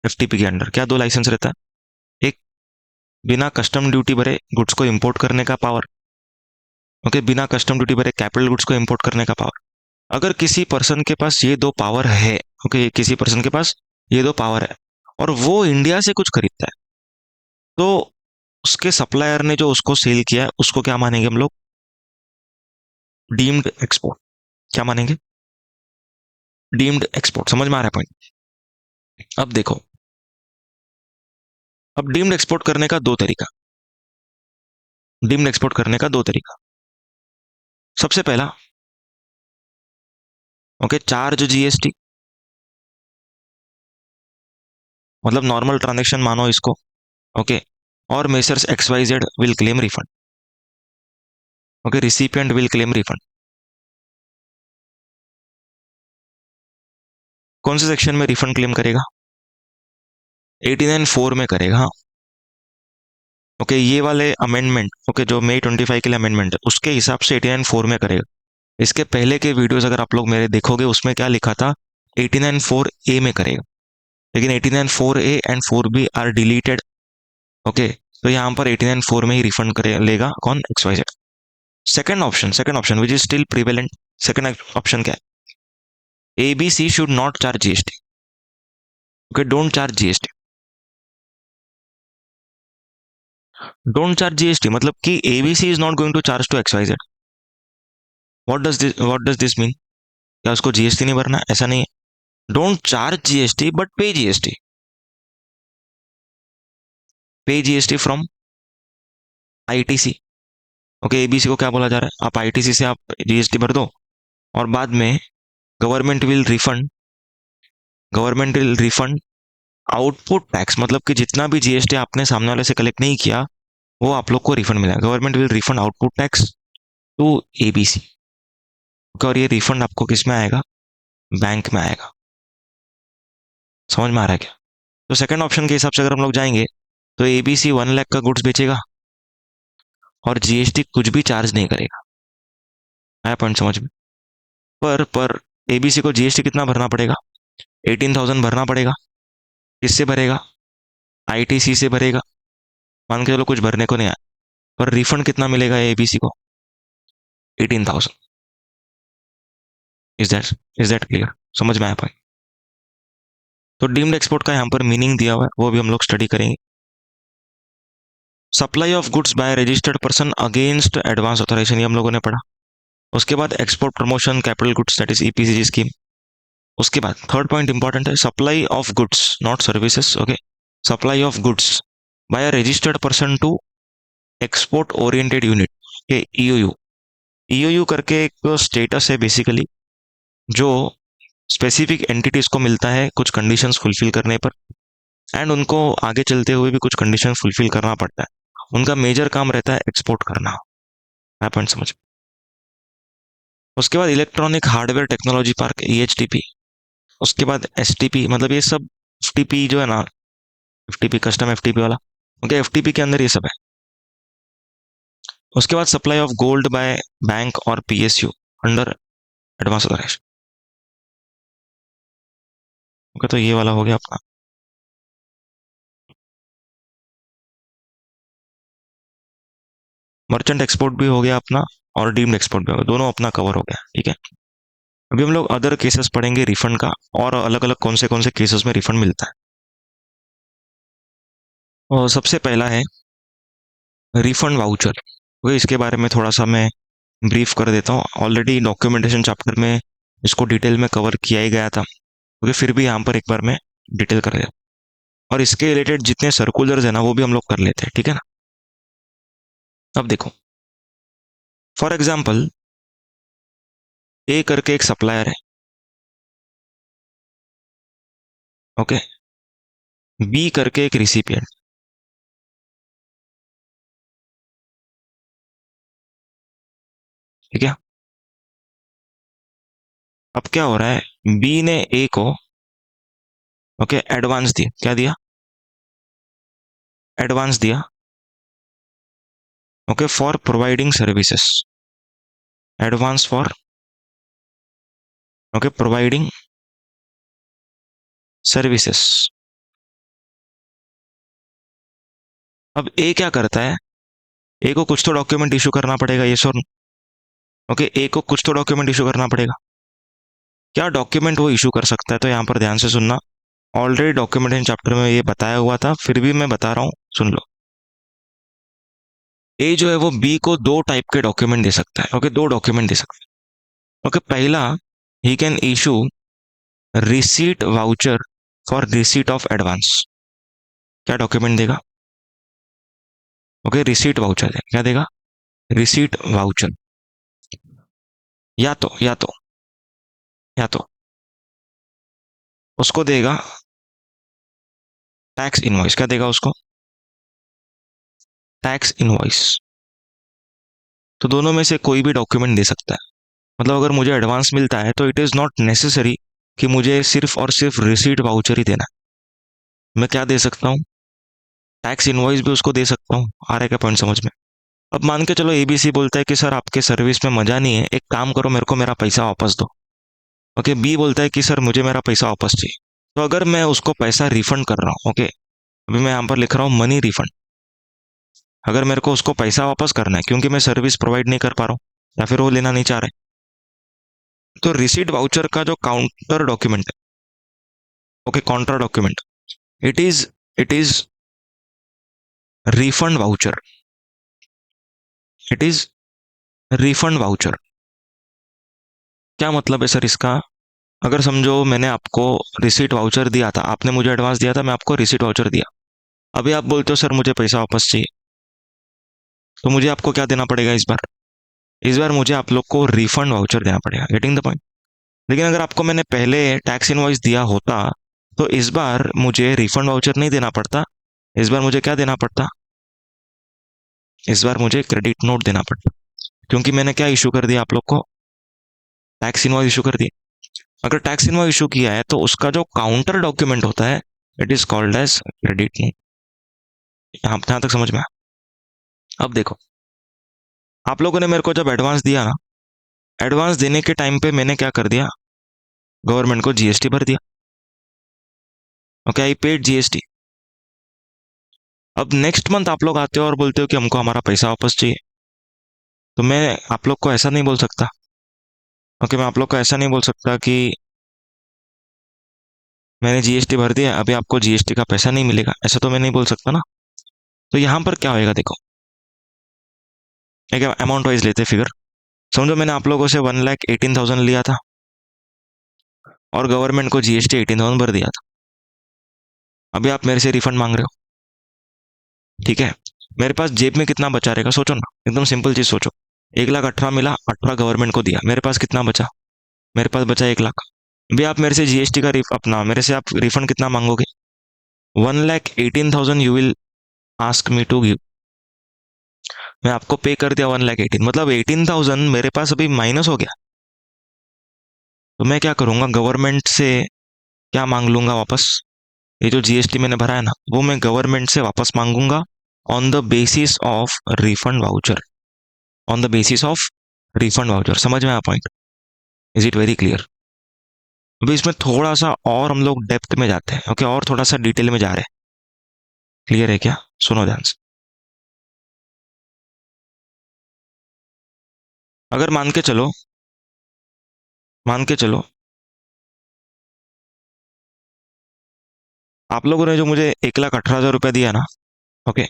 एफटीपी के अंडर। क्या दो लाइसेंस रहता है? एक, बिना कस्टम ड्यूटी भरे गुड्स को इंपोर्ट करने का पावर। ओके, बिना कस्टम ड्यूटी भरे कैपिटल गुड्स को इंपोर्ट करने का पावर। अगर किसी पर्सन के पास ये दो पावर है, ओके, किसी पर्सन के पास ये दो पावर है और वो इंडिया से कुछ खरीदता है, तो उसके सप्लायर ने जो उसको सेल किया है उसको क्या मानेंगे हम लोग? Deemed export. क्या मानेंगे? Deemed export. समझ में आ रहा है पॉइंट? अब देखो, अब डीम्ड एक्सपोर्ट करने का दो तरीका। डीम्ड एक्सपोर्ट करने का दो तरीका। सबसे पहला, ओके, चार्ज जीएसटी। मतलब नॉर्मल ट्रांजेक्शन मानो इसको। ओके, और messrs X Y Z will claim refund. Okay, recipient will claim refund. कौन से सेक्शन में रिफंड क्लेम करेगा? 89(4) में करेगा। ओके, ये वाले अमेंडमेंट, ओके, जो मई 25 के लिए अमेंडमेंट है उसके हिसाब से 89(4) में करेगा। इसके पहले के वीडियोस अगर आप लोग मेरे देखोगे उसमें क्या लिखा था, 89(4)A में करेगा। लेकिन 89(4)A and 4B are deleted. Okay, तो यहाँ पर 89(4) में ही रिफंड करे लेगा कौन? X Y Z. Second option which is still prevalent. Second option क्या है? ABC should not charge GST. Okay, don't charge GST. Don't charge GST मतलब कि ABC is not going to charge to X Y Z. What does this mean? क्या उसको जीएसटी नहीं भरना? ऐसा नहीं है। Don't charge GST but pay GST. Pay GST from ITC. Okay, ABC को क्या बोला जा रहा है? आप आईटीसी से आप जीएसटी भर दो और बाद में government will refund, government will refund output tax. मतलब कि जितना भी जीएसटी आपने सामने वाले से कलेक्ट नहीं किया वो आप लोग को रिफंड मिला। Government will refund output tax to ABC. और ये रिफंड आपको किस में आएगा? बैंक में आएगा। समझ में आ रहा है क्या? तो सेकंड ऑप्शन के हिसाब से अगर हम लोग जाएंगे तो एबीसी 1 लाख का गुड्स बेचेगा और जीएसटी कुछ भी चार्ज नहीं करेगा। आया पॉइंट समझ में? पर एबीसी को जीएसटी कितना भरना पड़ेगा? 18,000 भरना पड़ेगा। किससे भरेगा? आईटीसी से भरेगा। मान के चलो कुछ भरने को नहीं आया, पर रिफंड कितना मिलेगा एबीसी को? 18,000। Is that clear? समझ में आया पॉइंट? तो डीम्ड एक्सपोर्ट का यहाँ पर मीनिंग दिया हुआ है, वो भी हम लोग स्टडी करेंगे। Supply of goods by registered person against advance authorization, ये हम लोगों ने पढ़ा। उसके बाद export promotion capital goods, that is EPCG scheme. उसके बाद थर्ड पॉइंट इंपॉर्टेंट है, supply of goods not services. Okay, supply of goods by a registered person to export oriented unit, ये ईओयू। ईओयू करके एक स्टेटस है बेसिकली, जो स्पेसिफिक एंटिटीज को मिलता है कुछ कंडीशंस फुलफिल करने पर, एंड उनको आगे चलते हुए भी कुछ कंडीशन फुलफिल करना पड़ता है। उनका मेजर काम रहता है एक्सपोर्ट करना। पॉइंट समझ? उसके बाद इलेक्ट्रॉनिक हार्डवेयर टेक्नोलॉजी पार्क, ईएचटीपी। उसके बाद एसटीपी, मतलब ये सब एफटीपी जो है ना, एफटीपी कस्टम एफटीपी वाला, ओके, एफटीपी के अंदर ये सब है। उसके बाद supply of gold by bank और PSU under advance authorisation. Okay, तो ये वाला हो गया अपना। मर्चेंट एक्सपोर्ट भी हो गया अपना और डीम्ड एक्सपोर्ट भी हो गया, दोनों अपना कवर हो गया। ठीक है, अभी हम लोग अदर केसेस पढ़ेंगे रिफंड का, और अलग अलग कौन से केसेस में रिफंड मिलता है। और सबसे पहला है रिफंड वाउचर। तो इसके बारे में थोड़ा सा मैं ब्रीफ कर देता हूँ। ऑलरेडी डॉक्यूमेंटेशन चैप्टर में इसको डिटेल में कवर किया ही गया था, क्योंकि फिर भी यहाँ पर एक बार मैं डिटेल कर दिया। और इसके रिलेटेड जितने सर्कुलर्स है ना वो भी हम लोग कर लेते हैं। ठीक है ना? अब देखो, फॉर एग्जाम्पल ए करके एक सप्लायर है। ओके, बी करके एक रिसिपिएंट, ठीक है। अब क्या हो रहा है, बी ने ए को ओके एडवांस दिया, क्या दिया, एडवांस दिया, okay for providing services, advance for okay providing services. अब ए क्या करता है, ए को कुछ तो डॉक्यूमेंट इशू करना पड़ेगा, ये सर। ओके, ए को कुछ तो डॉक्यूमेंट इशू करना पड़ेगा। क्या डॉक्यूमेंट वो इशू कर सकता है, तो यहाँ पर ध्यान से सुनना। ऑलरेडी डॉक्यूमेंटेशन चैप्टर में ये बताया हुआ था, फिर भी मैं बता रहा हूँ, सुन लो। ए जो है वो बी को दो टाइप के डॉक्यूमेंट दे सकता है, ओके, दो डॉक्यूमेंट दे सकता है। ओके, पहला, he can issue receipt voucher for receipt of advance. क्या डॉक्यूमेंट देगा, ओके रिसीट वाउचर है, क्या देगा, रिसीट वाउचर। या तो उसको देगा टैक्स इनवॉइस, क्या देगा उसको, टैक्स इनवॉइस। तो दोनों में से कोई भी डॉक्यूमेंट दे सकता है। मतलब अगर मुझे एडवांस मिलता है तो इट इज नॉट नेसेसरी कि मुझे सिर्फ और सिर्फ रिसीट वाउचर ही देना है। मैं क्या दे सकता हूँ, टैक्स इनवॉइस भी उसको दे सकता हूँ। आ रहा है क्या पॉइंट समझ में। अब मान के चलो एबीसी बोलता है कि सर आपके सर्विस में मजा नहीं है, एक काम करो मेरे को मेरा पैसा वापस दो। ओके, बी बोलता है कि सर मुझे मेरा पैसा वापस चाहिए। तो अगर मैं उसको पैसा रिफंड कर रहा हूँ, ओके, अभी मैं यहाँ पर लिख रहा हूँ मनी रिफंड। अगर मेरे को उसको पैसा वापस करना है क्योंकि मैं सर्विस प्रोवाइड नहीं कर पा रहा हूँ या फिर वो लेना नहीं चाह रहे, तो रिसीट वाउचर का जो काउंटर डॉक्यूमेंट है, okay Contra document, it is refund voucher, it is refund voucher. क्या मतलब है सर इसका, अगर समझो मैंने आपको रिसीट वाउचर दिया था, आपने मुझे एडवांस दिया था, मैं आपको रिसीट वाउचर दिया। अभी आप बोलते हो सर मुझे पैसा वापस चाहिए, तो मुझे आपको क्या देना पड़ेगा इस बार, इस बार मुझे आप लोग को रिफंड वाउचर देना पड़ेगा। Getting the point. लेकिन अगर आपको मैंने पहले टैक्स इनवॉइस दिया होता तो इस बार मुझे रिफंड वाउचर नहीं देना पड़ता, इस बार मुझे क्या देना पड़ता, इस बार मुझे क्रेडिट नोट देना पड़ता, क्योंकि मैंने क्या इशू कर दिया आप लोग को, टैक्स इनवॉइस इशू कर दिया। अगर टैक्स इनवॉइस इशू किया है तो उसका जो काउंटर डॉक्यूमेंट होता है it is called as credit note. यहाँ तक समझ में आया? अब देखो, आप लोगों ने मेरे को जब एडवांस दिया ना, एडवांस देने के टाइम पे मैंने क्या कर दिया, गवर्नमेंट को जीएसटी भर दिया। Okay, I paid GST. अब नेक्स्ट मंथ आप लोग आते हो और बोलते हो कि हमको हमारा पैसा वापस चाहिए, तो मैं आप लोग को ऐसा नहीं बोल सकता। ओके, मैं आप लोग को ऐसा नहीं बोल सकता कि मैंने जीएसटी भर दिया, अभी आपको जीएसटी का पैसा नहीं मिलेगा, ऐसा तो मैं नहीं बोल सकता ना। तो यहाँ पर क्या होएगा देखो, एक अमाउंट वाइज लेते फिगर। समझो मैंने आप लोगों से 1,18,000 लिया था और गवर्नमेंट को जीएसटी 18,000 भर दिया था। अभी आप मेरे से रिफंड मांग रहे हो, ठीक है। मेरे पास जेब में कितना बचा रहेगा, सोचो ना, एकदम सिंपल चीज सोचो। 1,18,000 मिला, 18 गवर्नमेंट को दिया, मेरे पास कितना बचा, मेरे पास बचा 1,00,000। अभी आप मेरे से जीएसटी का अपना मेरे से आप रिफंड कितना मांगोगे, 1,18,000 you will ask me to give. मैं आपको पे कर दिया 1,18,000, मतलब 18,000 मेरे पास अभी माइनस हो गया। तो मैं क्या करूंगा, गवर्नमेंट से क्या मांग लूंगा वापस, ये जो जीएसटी मैंने भरा है ना वो मैं गवर्नमेंट से वापस मांगूंगा on the basis of refund voucher, on the basis of refund voucher. समझ में आया point, is it very clear. अभी इसमें थोड़ा सा और हम लोग डेप्थ में जाते हैं, ओके, और थोड़ा सा डिटेल में जा रहे हैं। क्लियर है क्या, सुनो ध्यान से। अगर मान के चलो आप लोगों ने जो मुझे 1,18,000 रुपया दिया ना, ओके,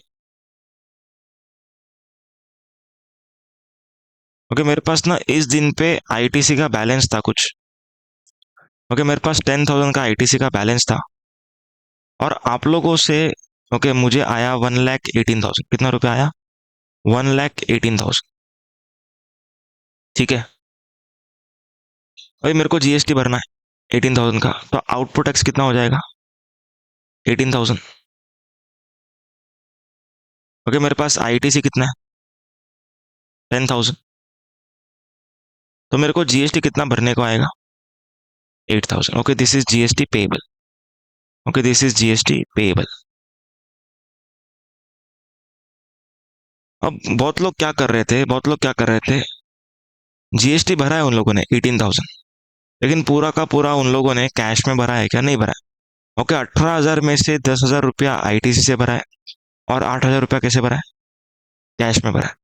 ओके, मेरे पास ना इस दिन पे आईटीसी का बैलेंस था कुछ, ओके, मेरे पास 10,000 का आईटीसी का बैलेंस था और आप लोगों से ओके मुझे आया 1,18,000, कितना रुपया आया, 1,18,000, ठीक है। अभी मेरे को जीएसटी भरना है 18,000 का, तो आउटपुट टैक्स कितना हो जाएगा, 18,000। ओके, मेरे पास आईटीसी कितना है? 10,000। तो मेरे को जीएसटी कितना भरने को आएगा? 8,000। Okay, this is GST payable. Okay, this is GST payable. अब बहुत लोग क्या कर रहे थे, जीएसटी भरा है उन लोगों ने 18,000, लेकिन पूरा का पूरा उन लोगों ने कैश में भरा है क्या? नहीं भरा है। ओके, 18,000 में से 10,000 रुपया आईटीसी से भरा है और 8,000 रुपया कैसे भरा है? कैश में भरा है।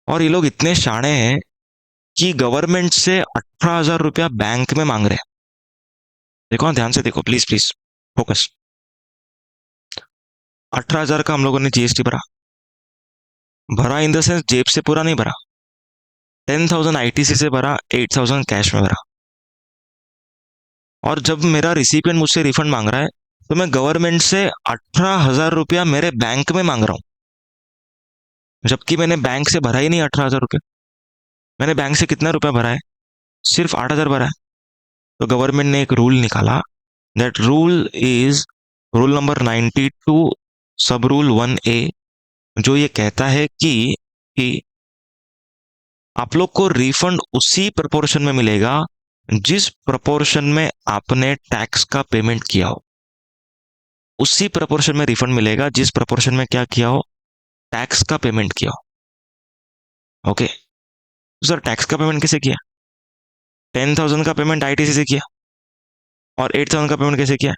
और ये लोग इतने शाणे हैं कि गवर्नमेंट से 18,000 रुपया बैंक में मांग रहे हैं। देखो हाँ, ध्यान से देखो, प्लीज प्लीज फोकस। 18,000 का हम लोगों ने जीएसटी भरा, भरा इन द सेंस जेब से पूरा नहीं भरा। 10,000 आईटीसी से भरा, 8,000 कैश में भरा। और जब मेरा रिसिपिएंट मुझसे रिफंड मांग रहा है तो मैं गवर्नमेंट से 18,000 रुपया मेरे बैंक में मांग रहा हूं, जबकि मैंने बैंक से भरा ही नहीं 18,000 रुपया। मैंने बैंक से कितना रुपया भरा है? सिर्फ 8,000 भरा है। तो गवर्नमेंट ने एक रूल निकाला, that rule is rule number 92 सब रूल 1A, जो ये कहता है कि आप लोग को रिफंड उसी प्रपोर्शन में मिलेगा जिस प्रपोर्शन में आपने टैक्स का पेमेंट किया हो। उसी प्रपोर्शन में रिफंड मिलेगा जिस प्रपोर्शन में क्या किया हो? टैक्स का पेमेंट किया हो। ओके, सर टैक्स का पेमेंट कैसे किया? 10,000 का पेमेंट आईटीसी से किया और 8,000 का पेमेंट कैसे किया?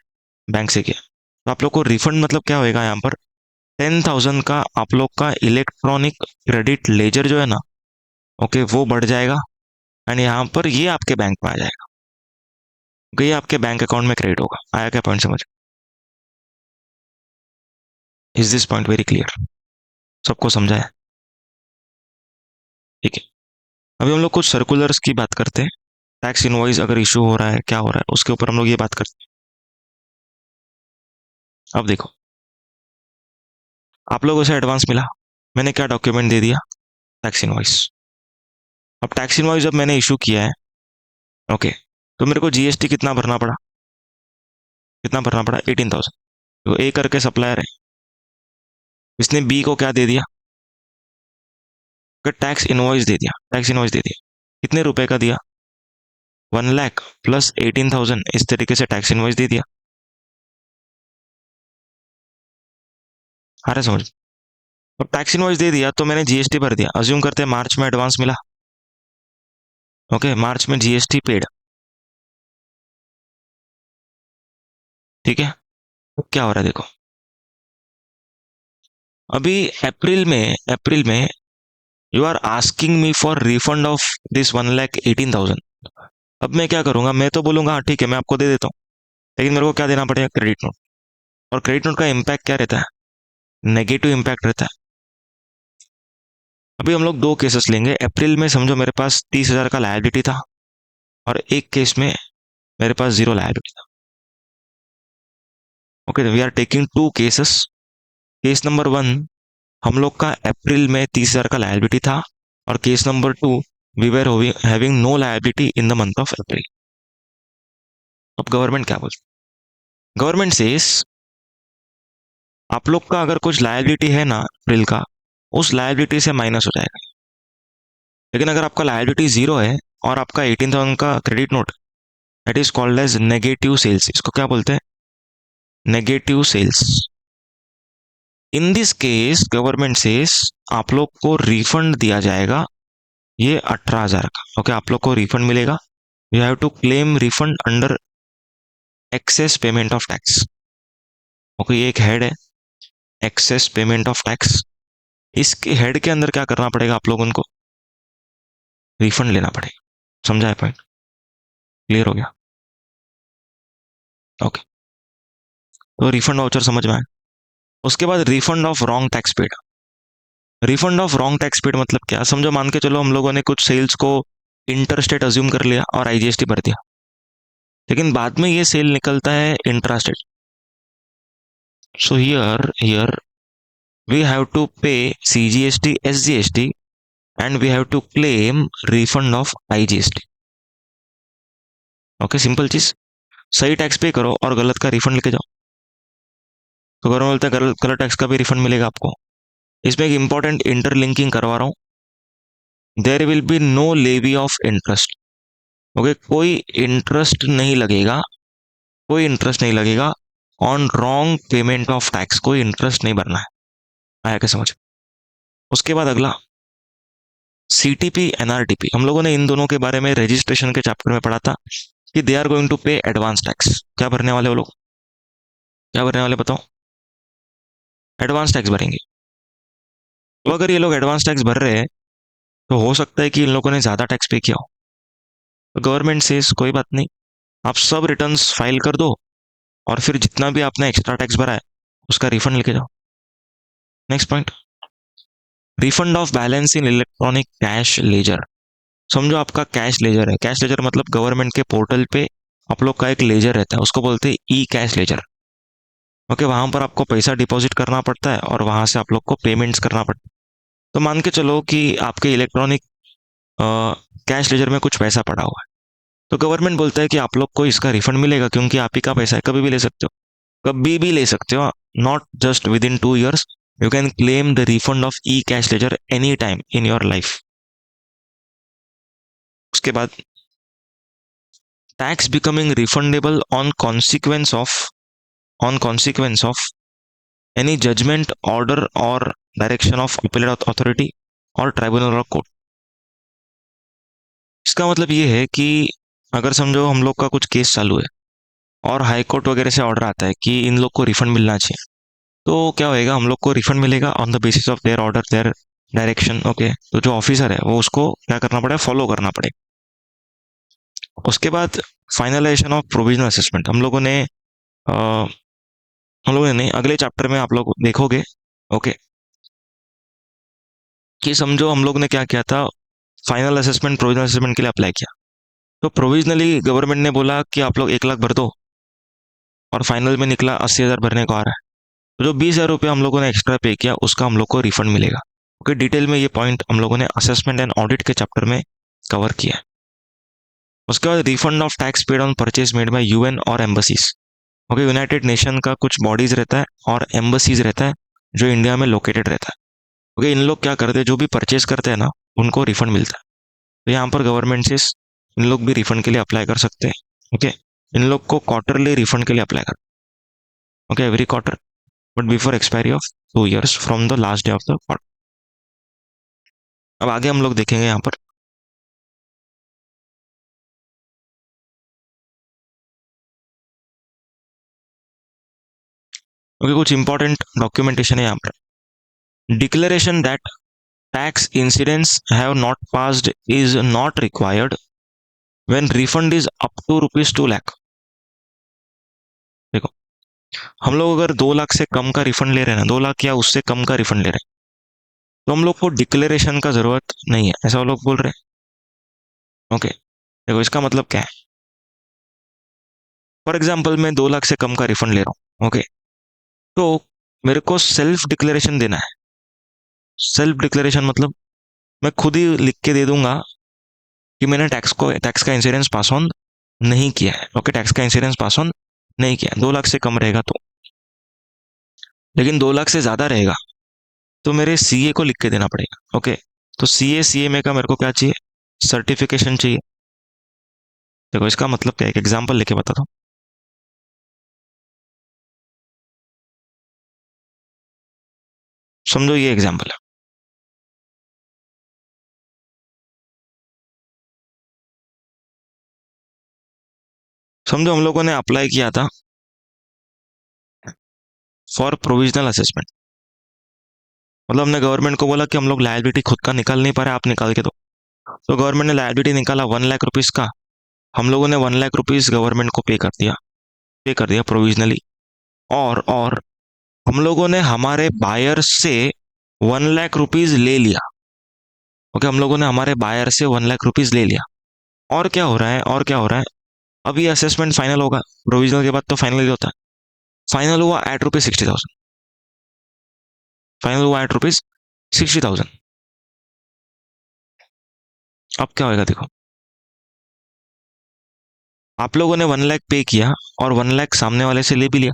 बैंक से किया। तो आप लोग को रिफंड मतलब क्या होएगा यहाँ पर? 10,000 का आप लोग का इलेक्ट्रॉनिक क्रेडिट लेजर जो है ना, ओके, वो बढ़ जाएगा एंड यहाँ पर ये आपके बैंक में आ जाएगा। ओके, ये आपके बैंक अकाउंट में क्रेडिट होगा। आया क्या पॉइंट समझ? Is this point very clear? सबको समझा है? ठीक है, अभी हम लोग कुछ सर्कुलर्स की बात करते हैं। टैक्स इनवॉइस अगर इशू हो रहा है, क्या हो रहा है, उसके ऊपर हम लोग ये बात करते हैं। अब देखो, आप लोगों से एडवांस मिला, मैंने क्या डॉक्यूमेंट दे दिया? Tax invoice. अब टैक्स इनवॉइस जब मैंने इशू किया है, ओके, तो मेरे को जीएसटी कितना भरना पड़ा? 18,000। तो ए करके सप्लायर है, इसने बी को क्या दे दिया? टैक्स इनवॉइस दे दिया। टैक्स इनवॉइस दे दिया, कितने रुपए का दिया? 1 लाख प्लस 18,000, इस तरीके से टैक्स इनवॉइस दे दिया। आ रहा है समझ? अब टैक्स इनवॉइस दे दिया तो मैंने जीएसटी भर दिया। अज्यूम करते हैं मार्च में एडवांस मिला, ओके, मार्च में जीएसटी पेड, ठीक है। तो क्या हो रहा है देखो, अभी अप्रैल में you are asking me for refund of this 1,18,000। अब मैं क्या करूंगा? मैं तो बोलूंगा हाँ ठीक है, मैं आपको दे देता हूँ, लेकिन मेरे को क्या देना पड़ेगा? Credit note. और क्रेडिट नोट का इम्पैक्ट क्या रहता है? नेगेटिव इम्पैक्ट रहता है। अभी हम लोग दो केसेस लेंगे। अप्रैल में समझो मेरे पास 30,000 का लायबिलिटी था और एक केस में मेरे पास 0 लायबिलिटी था। Okay, we are taking two cases. Case number 1, हम लोग का अप्रैल में 30,000 का लायबिलिटी था और case number 2, we were having no liability in the month of April. अब गवर्नमेंट क्या बोलती? गवर्नमेंट सेस आप लोग का अगर कुछ लायबिलिटी है ना अप्रैल का, उस लायबिलिटी से माइनस हो जाएगा। लेकिन अगर आपका लायबिलिटी 0 है और आपका 18,000 का credit note, that is called as negative sales. इसको क्या बोलते हैं? Negative sales. In this case government says आप लोग को रिफंड दिया जाएगा ये 18,000 का। ओके, आप लोग को रिफंड मिलेगा। You have to claim refund under excess payment of tax. Okay, ये एक हेड है, एक्सेस पेमेंट ऑफ टैक्स। इसके हेड के अंदर क्या करना पड़ेगा आप लोगों को? रिफंड लेना पड़ेगा। समझा है पॉइंट? क्लियर हो गया? ओके, तो रिफंड वाउचर समझ में आया। उसके बाद refund of wrong tax paid. Refund of wrong tax paid मतलब क्या? समझो मान के चलो हम लोगों ने कुछ सेल्स को इंटरस्टेट अज्यूम कर लिया और आईजीएसटी भर दिया, लेकिन बाद में ये सेल निकलता है intrastate. So here we have to pay CGST, SGST and we have to claim refund of IGST। Okay, simple चीज, सही टैक्स पे करो और गलत का रिफंड लेके जाओ। तो गवर्नमेंट बोलता है कलर टैक्स का भी रिफंड मिलेगा आपको। इसमें एक इंपॉर्टेंट इंटरलिंकिंग करवा रहा हूँ, there will be no levy of interest. Okay, कोई इंटरेस्ट नहीं लगेगा, कोई इंटरेस्ट नहीं लगेगा on wrong payment of tax, कोई इंटरेस्ट नहीं भरना है। आया क्या समझ? उसके बाद अगला सीटीपी एनआरटीपी, हम लोगों ने इन दोनों के बारे में रजिस्ट्रेशन के चैप्टर में पढ़ा था कि दे आर गोइंग टू पे एडवांस टैक्स। क्या भरने वाले वो लोग, क्या भरने वाले बताओ? एडवांस टैक्स भरेंगे। तो अगर ये लोग एडवांस टैक्स भर रहे हैं तो हो सकता है कि इन लोगों ने ज्यादा टैक्स पे किया हो। तो गवर्नमेंट से कोई बात नहीं, आप सब रिटर्न्स फाइल कर दो और फिर जितना भी आपने एक्स्ट्रा टैक्स भरा है उसका रिफंड लेके जाओ। Next point, refund of balance in electronic cash ledger. समझो आपका कैश लेजर है, कैश लेजर मतलब गवर्नमेंट के पोर्टल पे आप लोग का एक लेजर रहता है, उसको बोलते हैं ई कैश लेजर। ओके, वहां पर आपको पैसा डिपॉजिट करना पड़ता है और वहां से आप लोग को पेमेंट्स करना पड़ता है। तो मान के चलो कि आपके इलेक्ट्रॉनिक कैश लेजर में कुछ पैसा पड़ा हुआ है, तो गवर्नमेंट बोलता है कि आप लोग को इसका रिफंड मिलेगा क्योंकि आप ही का पैसा है, कभी भी ले सकते हो, कभी भी ले सकते हो, not just within 2 years। You can claim the refund of e cash ledger any time in your life. उसके बाद tax becoming refundable on consequence of any judgment order और डायरेक्शन ऑफ अपीलेट अथॉरिटी और ट्राइब्यूनल और कोर्ट। इसका मतलब ये है कि अगर समझो हम लोग का कुछ केस चालू है और हाई कोर्ट वगैरह से ऑर्डर आता है कि इन लोग को रिफंड मिलना चाहिए, तो क्या होएगा, हम लोग को रिफंड मिलेगा on the basis of their order, their direction. Okay, तो जो ऑफिसर है वो उसको क्या करना पड़ेगा, फॉलो करना पड़ेगा। उसके बाद फाइनलाइजेशन ऑफ प्रोविजनल असेसमेंट, हम लोगों ने नहीं, अगले चैप्टर में आप लोग देखोगे। ओके, कि समझो हम लोग ने क्या किया था, फाइनल असेसमेंट प्रोविजनल असेसमेंट के लिए अप्लाई किया। तो प्रोविजनली गवर्नमेंट ने बोला कि आप लोग 1 लाख भर दो और फाइनल में निकला 80,000 भरने को आ रहा है, तो जो 20,000 रुपये हम लोगों ने एक्स्ट्रा पे किया उसका हम लोग को रिफंड मिलेगा। ओके, डिटेल में ये पॉइंट हम लोगों ने असेसमेंट एंड ऑडिट के चैप्टर में कवर किया है। उसके बाद refund of tax paid on purchase made by UN और एम्बसीज। ओके, यूनाइटेड नेशन का कुछ बॉडीज रहता है और एम्बसीज रहता है जो इंडिया में लोकेटेड रहता है। ओके, इन लोग क्या करते हैं, जो भी परचेज करते हैं ना उनको रिफंड मिलता है। तो यहाँ पर गवर्नमेंट से इन लोग भी रिफंड के लिए अप्लाई कर सकते हैं। ओके, इन लोग को क्वार्टरली रिफंड के लिए अप्लाई कर, okay, every quarter, but before expiry of 2 years from the last day of the quarter. अब आगे हम लोग देखेंगे यहाँ पर ओके, कुछ इंपॉर्टेंट डॉक्यूमेंटेशन है यहाँ पर। Declaration that tax incidents have not passed is not required when refund is up to ₹2 lakh. देखो, हम लोग अगर 2 लाख से कम का रिफंड ले रहे हैं ना, 2 लाख या उससे कम का रिफंड ले रहे हैं, तो हम लोग को डिक्लेरेशन का जरूरत नहीं है, ऐसा वो लोग बोल रहे हैं। ओके, देखो इसका मतलब क्या है। फॉर एग्जाम्पल मैं 2 लाख से कम का रिफंड ले रहा हूँ। ओके, तो मेरे को सेल्फ डिक्लेरेशन देना है। सेल्फ डिक्लेरेशन मतलब मैं खुद ही लिख के दे दूंगा कि मैंने टैक्स का इंश्योरेंस पास ऑन नहीं किया है। ओके, टैक्स का इंश्योरेंस पास ऑन नहीं किया, 2 लाख से कम रहेगा तो। लेकिन 2 लाख से ज्यादा रहेगा तो मेरे सीए को लिख के देना पड़ेगा। ओके, तो सीएमए का मेरे को क्या चाहिए, सर्टिफिकेशन चाहिए। देखो इसका मतलब क्या है, एक एग्जाम्पल लेके बताता हूँ। समझो ये एग्जाम्पल है, समझो हम लोगों ने अप्लाई किया था फॉर प्रोविजनल असेसमेंट। मतलब हमने गवर्नमेंट को बोला कि हम लोग लायबिलिटी खुद का निकाल नहीं पा रहे, आप निकाल के दो। तो गवर्नमेंट ने लायबिलिटी निकाला 1 लाख रुपीज का, हम लोगों ने 1 लाख रुपीज गवर्नमेंट को पे कर दिया प्रोविजनली। और हम लोगों ने हमारे बायर से 1 लाख रुपीज ले लिया। ओके, हम लोगों ने हमारे बायर से 1 लाख रुपीज ले लिया। और क्या हो रहा है, और क्या हो रहा है, अब ये असेसमेंट फाइनल होगा, प्रोविजनल के बाद तो फाइनल ही होता है। फाइनल हुआ एट ₹60,000, फाइनल हुआ ₹60,000। अब क्या होगा देखो, आप लोगों ने 1 लाख पे किया और 1 लाख सामने वाले से ले भी लिया।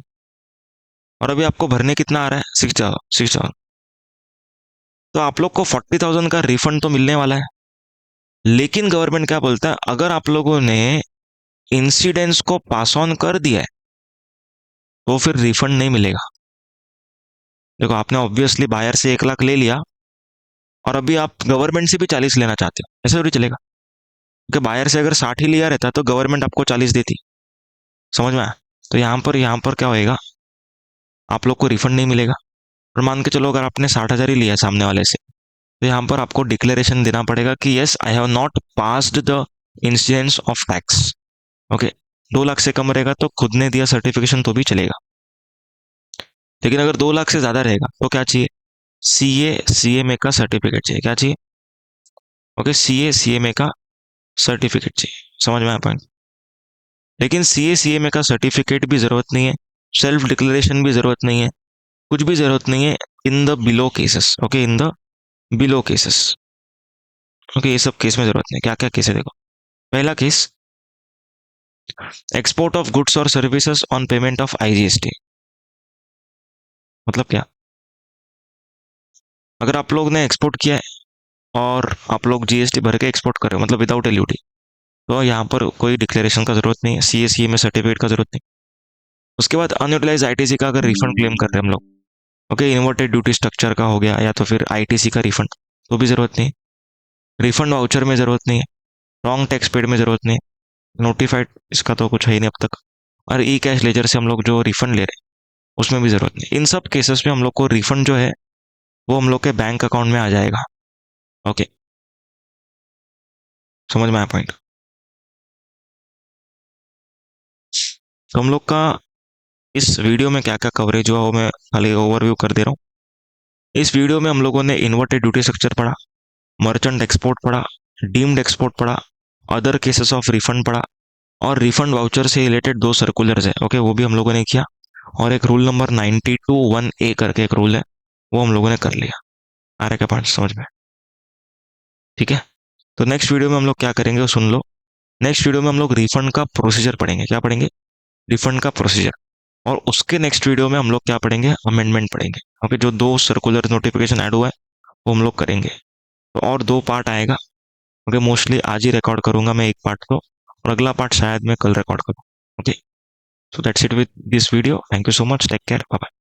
और अभी आपको भरने कितना आ रहा है, 6,000। तो आप लोग को 40,000 का रिफंड तो मिलने वाला है। लेकिन गवर्नमेंट क्या बोलता है, अगर आप लोगों ने इंसिडेंट्स को पास ऑन कर दिया है तो फिर रिफंड नहीं मिलेगा। देखो, आपने ऑब्वियसली बायर से 1 लाख ले लिया और अभी आप गवर्नमेंट से भी 40 लेना चाहते हो, ऐसे थोड़ी चलेगा। क्योंकि बायर से अगर 60 ही लिया रहता तो गवर्नमेंट आपको 40 देती। समझ में आया? तो यहाँ पर क्या होएगा, आप लोग को रिफंड नहीं मिलेगा। और मान के चलो अगर आपने 60,000 ही लिया सामने वाले से, तो यहाँ पर आपको डिक्लेरेशन देना पड़ेगा कि yes, I have not passed the incidence of tax. Okay, 2 lakh से कम रहेगा तो खुद ने दिया सर्टिफिकेशन तो भी चलेगा। लेकिन अगर 2 लाख से ज्यादा रहेगा तो क्या चाहिए, CA CMA का सर्टिफिकेट चाहिए। क्या चाहिए? ओके, CA CMA का सर्टिफिकेट चाहिए। समझ में आया पॉइंट? लेकिन CA CMA का सर्टिफिकेट भी जरूरत नहीं है, सेल्फ डिक्लेरेशन भी जरूरत नहीं है, कुछ भी जरूरत नहीं है in the below cases. Okay, in the below cases. Okay, ये सब केस में जरूरत नहीं। क्या क्या केस है देखो। पहला केस, एक्सपोर्ट ऑफ गुड्स और services on payment of IGST। मतलब क्या, अगर आप लोग ने एक्सपोर्ट किया है और आप लोग GST भर के एक्सपोर्ट कर रहे हो, मतलब विदाउट LUT, तो यहाँ पर कोई डिक्लेरेशन का जरूरत नहीं है, CA CMA सर्टिफिकेट का जरूरत नहीं। उसके बाद अनयूटिलाइज ITC का अगर रिफंड क्लेम कर रहे हैं हम लोग, ओके, इन्वर्टेड ड्यूटी स्ट्रक्चर का हो गया या तो फिर ITC का रिफंड, तो भी जरूरत नहीं। रिफंड वाउचर में जरूरत नहीं है, रॉन्ग टैक्स पेड में जरूरत नहीं है, नोटिफाइड इसका तो कुछ है ही नहीं अब तक, और ई कैश लेजर से हम लोग जो रिफंड ले रहे हैं उसमें भी जरूरत नहीं। इन सब केसेस में हम लोग को रिफंड जो है वो हम लोग के बैंक अकाउंट में आ जाएगा। ओके, समझ में आया पॉइंट? तो हम लोग का इस वीडियो में क्या क्या कवरेज हुआ वो मैं खाली ओवरव्यू कर दे रहा हूँ। इस वीडियो में हम लोगों ने इन्वर्टेड ड्यूटी स्ट्रक्चर पढ़ा, मर्चेंट एक्सपोर्ट पढ़ा, डीम्ड एक्सपोर्ट पढ़ा, अदर केसेस ऑफ रिफंड पढ़ा, और रिफंड वाउचर से रिलेटेड 2 सर्कुलर्स है, ओके, वो भी हम लोगों ने किया। और एक रूल नंबर 92(1)(a) करके एक रूल है, वो हम लोगों ने कर लिया। आ रहा है क्या पॉइंट समझ में? ठीक है। तो नेक्स्ट वीडियो में हम लोग क्या करेंगे वो सुन लो। नेक्स्ट वीडियो में हम लोग रिफंड का प्रोसीजर पढ़ेंगे। क्या पढ़ेंगे? रिफंड का प्रोसीजर। और उसके नेक्स्ट वीडियो में हम लोग क्या पढ़ेंगे, अमेंडमेंट पढ़ेंगे। ओके, जो 2 सर्कुलर नोटिफिकेशन ऐड हुआ है वो हम लोग करेंगे। तो और 2 पार्ट आएगा। ओके, मोस्टली आज ही रिकॉर्ड करूंगा मैं एक पार्ट को, और अगला पार्ट शायद मैं कल रिकॉर्ड करूँ। Okay, so that's it with this video. Thank you so much, take care, bye bye.